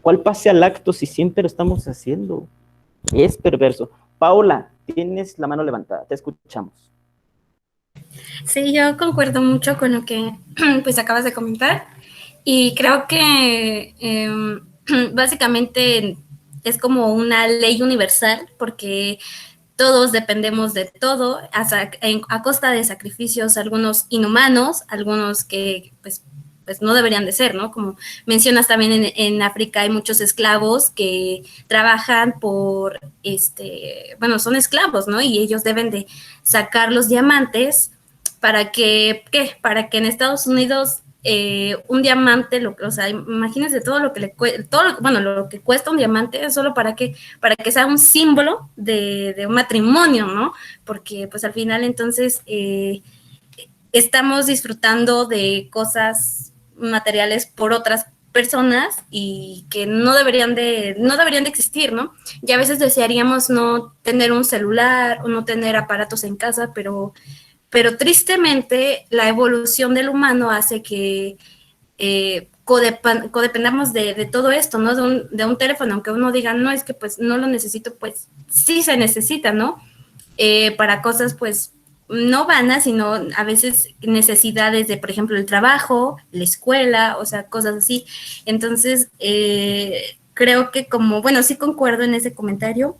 ¿Cuál pase al acto si siempre lo estamos haciendo? Es perverso. Paola, tienes la mano levantada, te escuchamos. Sí, yo concuerdo mucho con lo que pues acabas de comentar y creo que básicamente es como una ley universal porque todos dependemos de todo a costa de sacrificios, algunos inhumanos, algunos que pues no deberían de ser, ¿no? Como mencionas también en África hay muchos esclavos que trabajan por, bueno, son esclavos, ¿no? Y ellos deben de sacar los diamantes para que, ¿qué? Para que en Estados Unidos un diamante, o sea, imagínense todo lo que lo que cuesta un diamante, solo para que sea un símbolo de un matrimonio, ¿no? Porque pues al final entonces estamos disfrutando de cosas materiales por otras personas y que no deberían de existir, ¿no? Y a veces desearíamos no tener un celular o no tener aparatos en casa, pero tristemente la evolución del humano hace que codependamos de todo esto, ¿no? De un teléfono, aunque uno diga, no, es que pues no lo necesito, pues sí se necesita, ¿no? Para cosas pues no vanas, sino a veces necesidades de, por ejemplo, el trabajo, la escuela, o sea, cosas así. Entonces, creo que bueno, sí concuerdo en ese comentario,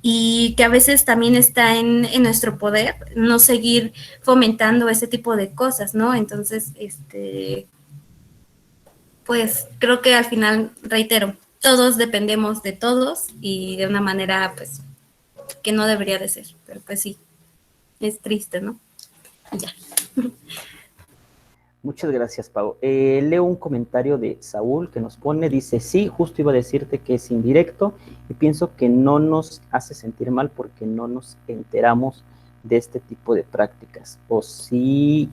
y que a veces también está en nuestro poder no seguir fomentando ese tipo de cosas, ¿no? Entonces, pues creo que al final, reitero, todos dependemos de todos y de una manera, pues, que no debería de ser, pero pues sí, es triste, ¿no? Ya. Muchas gracias, Pau. Leo un comentario de Saúl que nos pone, dice, sí, justo iba a decirte que es indirecto y pienso que no nos hace sentir mal porque no nos enteramos de este tipo de prácticas. O si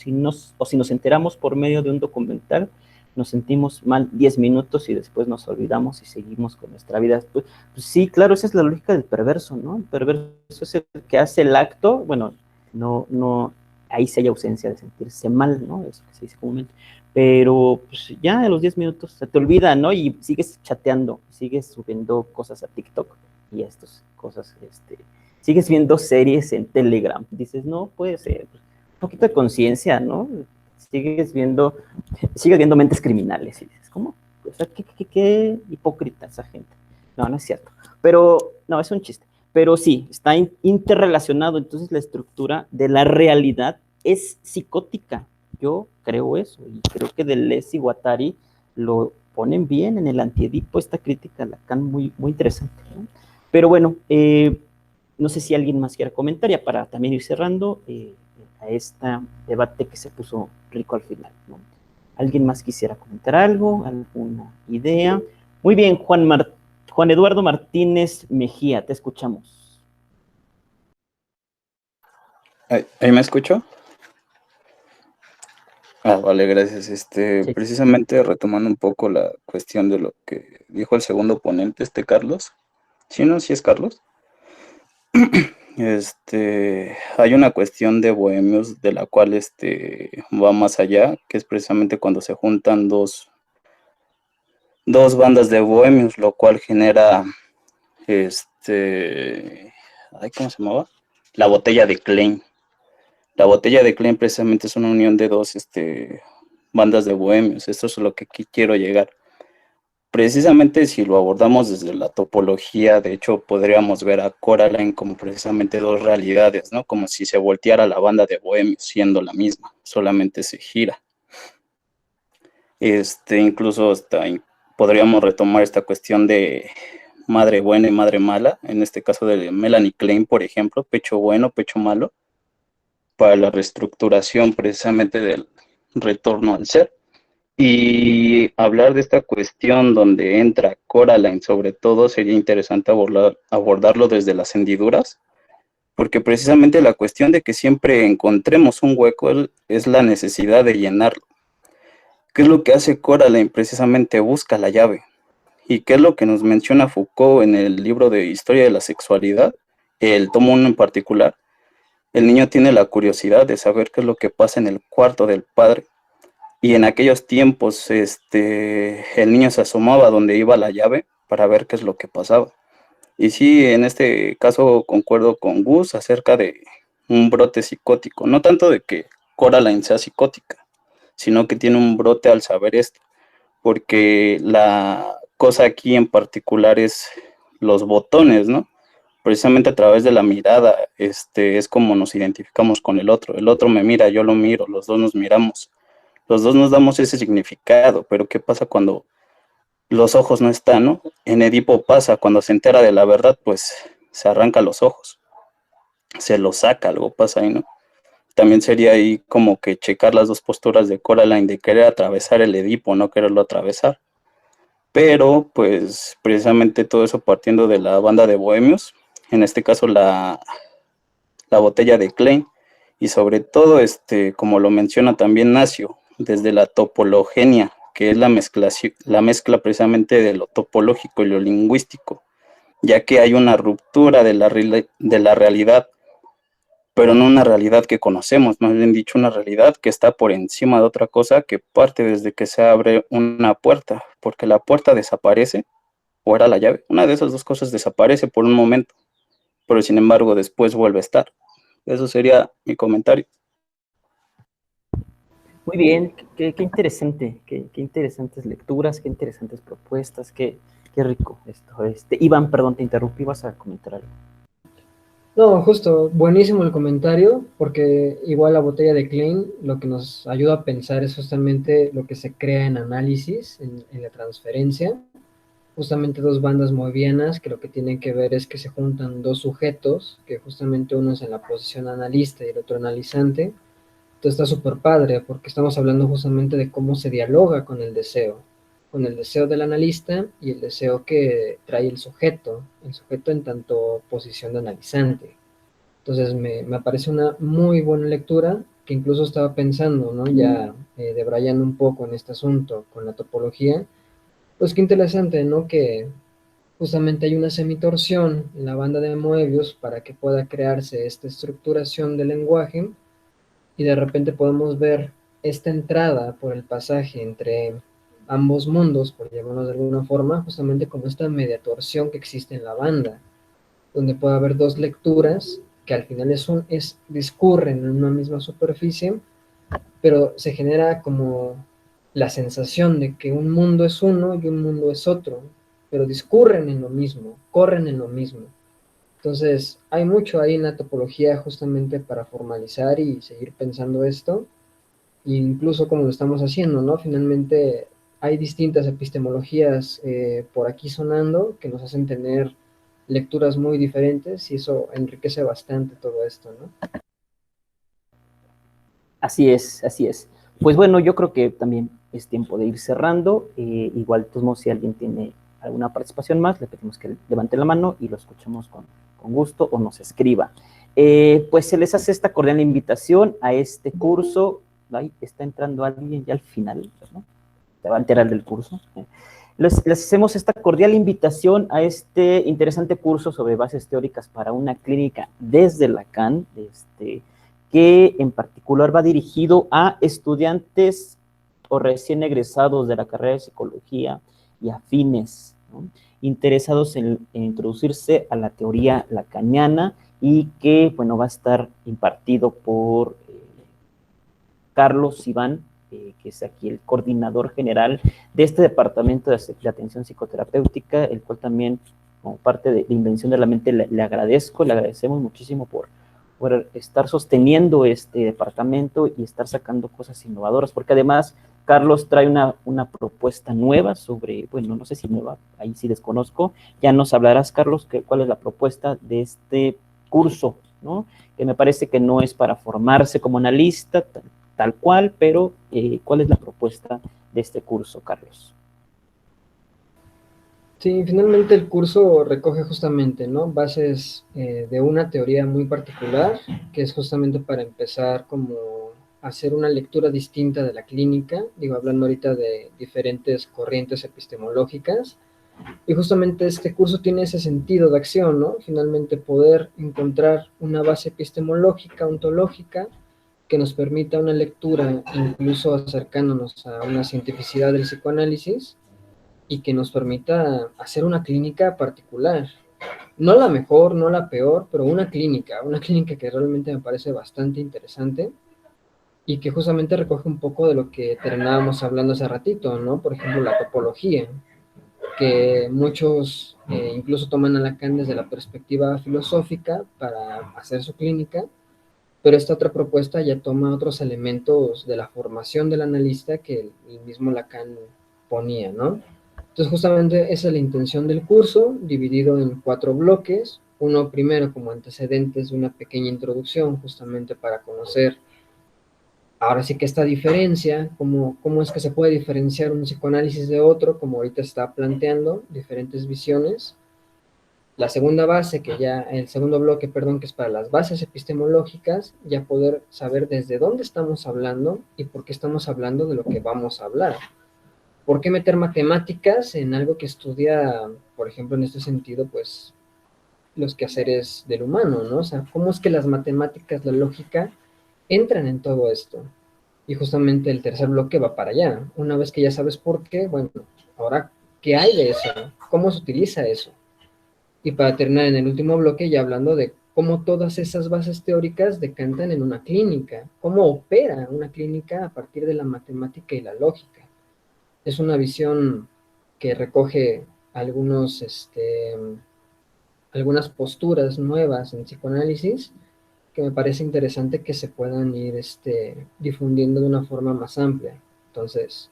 nos enteramos por medio de un documental, nos sentimos mal 10 minutos y después nos olvidamos y seguimos con nuestra vida. Pues sí, claro, esa es la lógica del perverso, ¿no? El perverso es el que hace el acto, bueno, no ahí sí hay ausencia de sentirse mal, ¿no? Eso que se dice comúnmente. Pero pues, ya a los 10 minutos se te olvida, ¿no? Y sigues chateando, sigues subiendo cosas a TikTok y a estas cosas, sigues viendo series en Telegram. Dices, no puede ser, pues, un poquito de conciencia, ¿no? Sigues viendo mentes criminales y dices, ¿cómo? O sea, qué hipócrita esa gente. No es cierto. Pero, no, es un chiste. Pero sí, está interrelacionado, entonces la estructura de la realidad es psicótica. Yo creo eso, y creo que Deleuze y Guattari lo ponen bien en el Antiedipo, esta crítica a Lacan muy, muy interesante, ¿no? Pero bueno, no sé si alguien más quiera comentar, ya para también ir cerrando a este debate que se puso rico al final, ¿no? ¿Alguien más quisiera comentar algo, alguna idea? Muy bien, Juan Eduardo Martínez Mejía, te escuchamos. ¿Ahí me escucho? Vale, gracias. Sí. Precisamente retomando un poco la cuestión de lo que dijo el segundo ponente, Carlos. ¿Sí, no? ¿Sí es Carlos? Hay una cuestión de bohemios de la cual va más allá, que es precisamente cuando se juntan dos bandas de bohemios, lo cual genera ¿cómo se llamaba? La botella de Klein. La botella de Klein precisamente es una unión de dos bandas de bohemios. Esto es a lo que aquí quiero llegar. Precisamente si lo abordamos desde la topología, de hecho podríamos ver a Coraline como precisamente dos realidades, ¿no? Como si se volteara la banda de bohemios siendo la misma, solamente se gira. Incluso podríamos retomar esta cuestión de madre buena y madre mala, en este caso de Melanie Klein, por ejemplo, pecho bueno, pecho malo. para la reestructuración precisamente del retorno al ser. Y hablar de esta cuestión donde entra Coraline, sobre todo, sería interesante abordarlo desde las hendiduras, porque precisamente la cuestión de que siempre encontremos un hueco es la necesidad de llenarlo. ¿Qué es lo que hace Coraline? Precisamente busca la llave. ¿Y qué es lo que nos menciona Foucault en el libro de Historia de la Sexualidad? El tomo 1 en particular. El niño tiene la curiosidad de saber qué es lo que pasa en el cuarto del padre. Y en aquellos tiempos, el niño se asomaba donde iba la llave para ver qué es lo que pasaba. Y sí, en este caso concuerdo con Gus acerca de un brote psicótico. No tanto de que Coraline sea psicótica, sino que tiene un brote al saber esto. Porque la cosa aquí en particular es los botones, ¿no? Precisamente a través de la mirada, es como nos identificamos con el otro. El otro me mira, yo lo miro, los dos nos miramos. Los dos nos damos ese significado, pero ¿qué pasa cuando los ojos no están, no? En Edipo pasa, cuando se entera de la verdad, pues se arranca los ojos, se los saca, algo pasa ahí, ¿no? También sería ahí como que checar las dos posturas de Coraline, de querer atravesar el Edipo, no quererlo atravesar. Pero, pues, precisamente todo eso partiendo de la banda de bohemios, en este caso la botella de Klein, y sobre todo, como lo menciona también Nacio, desde la topologenia, que es la mezcla precisamente de lo topológico y lo lingüístico, ya que hay una ruptura de la realidad, pero no una realidad que conocemos, más bien dicho, una realidad que está por encima de otra cosa, que parte desde que se abre una puerta, porque la puerta desaparece, o era la llave, una de esas dos cosas desaparece por un momento, pero sin embargo después vuelve a estar. Eso sería mi comentario. Muy bien, qué interesante, qué interesantes lecturas, qué interesantes propuestas, qué rico esto. Iván, perdón, te interrumpí, vas a comentar algo. No, justo, buenísimo el comentario, porque igual la botella de Klein lo que nos ayuda a pensar es justamente lo que se crea en análisis, en la transferencia, justamente dos bandas movianas que lo que tienen que ver es que se juntan dos sujetos, que justamente uno es en la posición analista y el otro analizante. Entonces está súper padre porque estamos hablando justamente de cómo se dialoga con el deseo del analista y el deseo que trae el sujeto en tanto posición de analizante. Entonces me parece una muy buena lectura que incluso estaba pensando, ¿no? Ya debrayando un poco en este asunto con la topología, pues qué interesante, ¿no? Que justamente hay una semitorsión en la banda de Moebius para que pueda crearse esta estructuración del lenguaje y de repente podemos ver esta entrada por el pasaje entre ambos mundos, por llamarlo de alguna forma, justamente como esta media torsión que existe en la banda, donde puede haber dos lecturas que al final discurren en una misma superficie, pero se genera como la sensación de que un mundo es uno y un mundo es otro, pero discurren en lo mismo, corren en lo mismo. Entonces, hay mucho ahí en la topología justamente para formalizar y seguir pensando esto, e incluso como lo estamos haciendo, ¿no? Finalmente hay distintas epistemologías por aquí sonando que nos hacen tener lecturas muy diferentes y eso enriquece bastante todo esto, ¿no? Así es, así es. Pues bueno, yo creo que también es tiempo de ir cerrando. Igual, de todos modos, si alguien tiene alguna participación más, le pedimos que levante la mano y lo escuchemos con gusto o nos escriba. Pues se les hace esta cordial invitación a este curso. Ahí está entrando alguien ya al final, ¿no? Se va a enterar del curso. Les hacemos esta cordial invitación a este interesante curso sobre bases teóricas para una clínica desde Lacan, que en particular va dirigido a estudiantes o recién egresados de la carrera de psicología y afines, ¿no? Interesados en introducirse a la teoría lacaniana y que, bueno, va a estar impartido por Carlos Iván, que es aquí el coordinador general de este departamento de atención psicoterapéutica, el cual también, como parte de Invención de la Mente, le agradecemos muchísimo por estar sosteniendo este departamento y estar sacando cosas innovadoras, porque además Carlos trae una propuesta nueva sobre, bueno, no sé si nueva, ahí sí desconozco, ya nos hablarás, Carlos, cuál es la propuesta de este curso ¿no? Que me parece que no es para formarse como analista tal cual, pero ¿cuál es la propuesta de este curso, Carlos? Sí, finalmente el curso recoge justamente, ¿no? Bases de una teoría muy particular, que es justamente para empezar como a hacer una lectura distinta de la clínica, digo, hablando ahorita de diferentes corrientes epistemológicas, y justamente este curso tiene ese sentido de acción, ¿no? Finalmente poder encontrar una base epistemológica, ontológica, que nos permita una lectura, incluso acercándonos a una cientificidad del psicoanálisis, y que nos permita hacer una clínica particular. No la mejor, no la peor, pero una clínica que realmente me parece bastante interesante y que justamente recoge un poco de lo que terminábamos hablando hace ratito, ¿no? Por ejemplo, la topología, que muchos incluso toman a Lacan desde la perspectiva filosófica para hacer su clínica, pero esta otra propuesta ya toma otros elementos de la formación del analista que el mismo Lacan ponía, ¿no? Entonces justamente esa es la intención del curso, dividido en 4 bloques. Uno primero como antecedentes de una pequeña introducción, justamente para conocer ahora sí que esta diferencia, cómo es que se puede diferenciar un psicoanálisis de otro, como ahorita está planteando, diferentes visiones. La segunda base, el segundo bloque, perdón, que es para las bases epistemológicas, ya poder saber desde dónde estamos hablando y por qué estamos hablando de lo que vamos a hablar. ¿Por qué meter matemáticas en algo que estudia, por ejemplo, en este sentido, pues, los quehaceres del humano, ¿no? O sea, ¿cómo es que las matemáticas, la lógica, entran en todo esto? Y justamente el tercer bloque va para allá. Una vez que ya sabes por qué, bueno, ahora, ¿qué hay de eso? ¿Cómo se utiliza eso? Y para terminar en el último bloque, ya hablando de cómo todas esas bases teóricas decantan en una clínica, cómo opera una clínica a partir de la matemática y la lógica. Es una visión que recoge algunas posturas nuevas en psicoanálisis que me parece interesante que se puedan ir difundiendo de una forma más amplia. Entonces,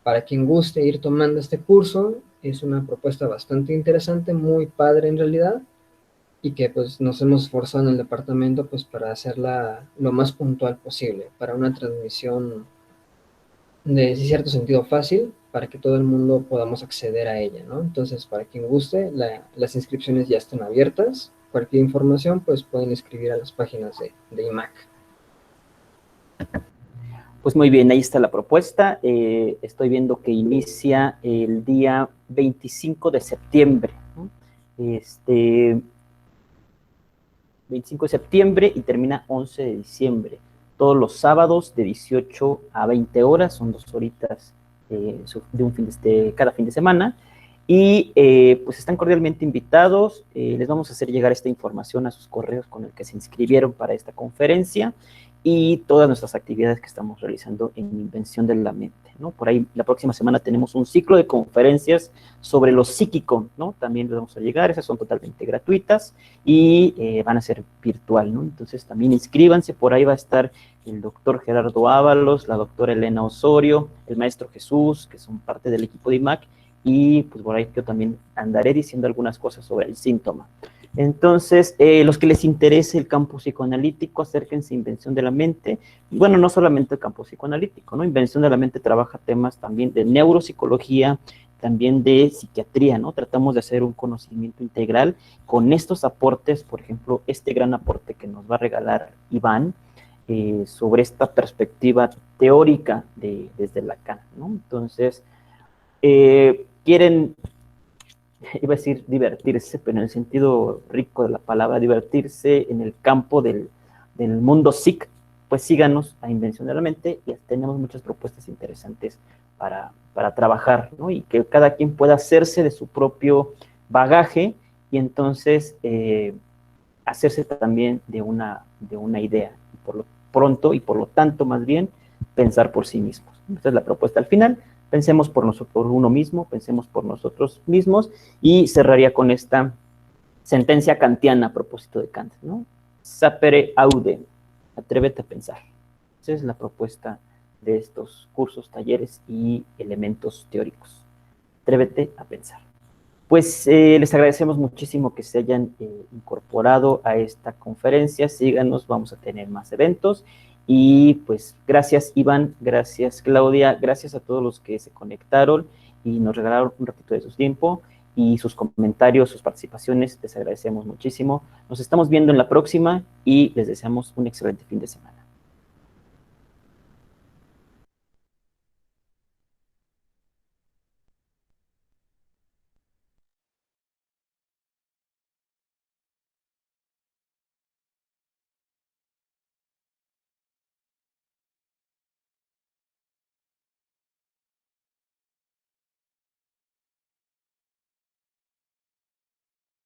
para quien guste ir tomando este curso, es una propuesta bastante interesante, muy padre en realidad, y que pues nos hemos esforzado en el departamento pues para hacerla lo más puntual posible, para una transmisión de cierto sentido fácil, para que todo el mundo podamos acceder a ella, ¿no? Entonces, para quien guste, las inscripciones ya están abiertas. Cualquier información, pues pueden escribir a las páginas de IMAC. Pues muy bien, ahí está la propuesta. Estoy viendo que inicia el día 25 de septiembre, ¿no? 25 de septiembre y termina 11 de diciembre. Todos los sábados de 18 a 20 horas, son 2 horitas de cada fin de semana. Y pues están cordialmente invitados. Les vamos a hacer llegar esta información a sus correos con el que se inscribieron para esta conferencia y todas nuestras actividades que estamos realizando en Invención de la Mente, ¿no? Por ahí la próxima semana tenemos un ciclo de conferencias sobre lo psíquico, ¿no? También les vamos a llegar, esas son totalmente gratuitas y van a ser virtual, ¿no? Entonces también inscríbanse, por ahí va a estar el doctor Gerardo Ábalos, la doctora Elena Osorio, el maestro Jesús, que son parte del equipo de IMAC, y pues por ahí yo también andaré diciendo algunas cosas sobre el síntoma. Entonces, los que les interese el campo psicoanalítico, acérquense a Invención de la Mente. Y bueno, no solamente el campo psicoanalítico, ¿no? Invención de la Mente trabaja temas también de neuropsicología, también de psiquiatría, ¿no? Tratamos de hacer un conocimiento integral con estos aportes, por ejemplo, este gran aporte que nos va a regalar Iván, sobre esta perspectiva teórica desde Lacan, ¿no? Entonces, quieren, iba a decir divertirse, pero en el sentido rico de la palabra, divertirse en el campo del mundo psic, pues síganos a Invención de la Mente y tenemos muchas propuestas interesantes para trabajar, ¿no? Y que cada quien pueda hacerse de su propio bagaje y entonces hacerse también de una idea, y por lo pronto y por lo tanto más bien pensar por sí mismos. Esta es la propuesta al final. Pensemos por uno mismo, pensemos por nosotros mismos, y cerraría con esta sentencia kantiana a propósito de Kant, ¿no? Sapere aude, atrévete a pensar. Esa es la propuesta de estos cursos, talleres y elementos teóricos. Atrévete a pensar. Pues les agradecemos muchísimo que se hayan incorporado a esta conferencia. Síganos, vamos a tener más eventos. Y pues gracias Iván, gracias Claudia, gracias a todos los que se conectaron y nos regalaron un ratito de su tiempo y sus comentarios, sus participaciones. Les agradecemos muchísimo. Nos estamos viendo en la próxima y les deseamos un excelente fin de semana.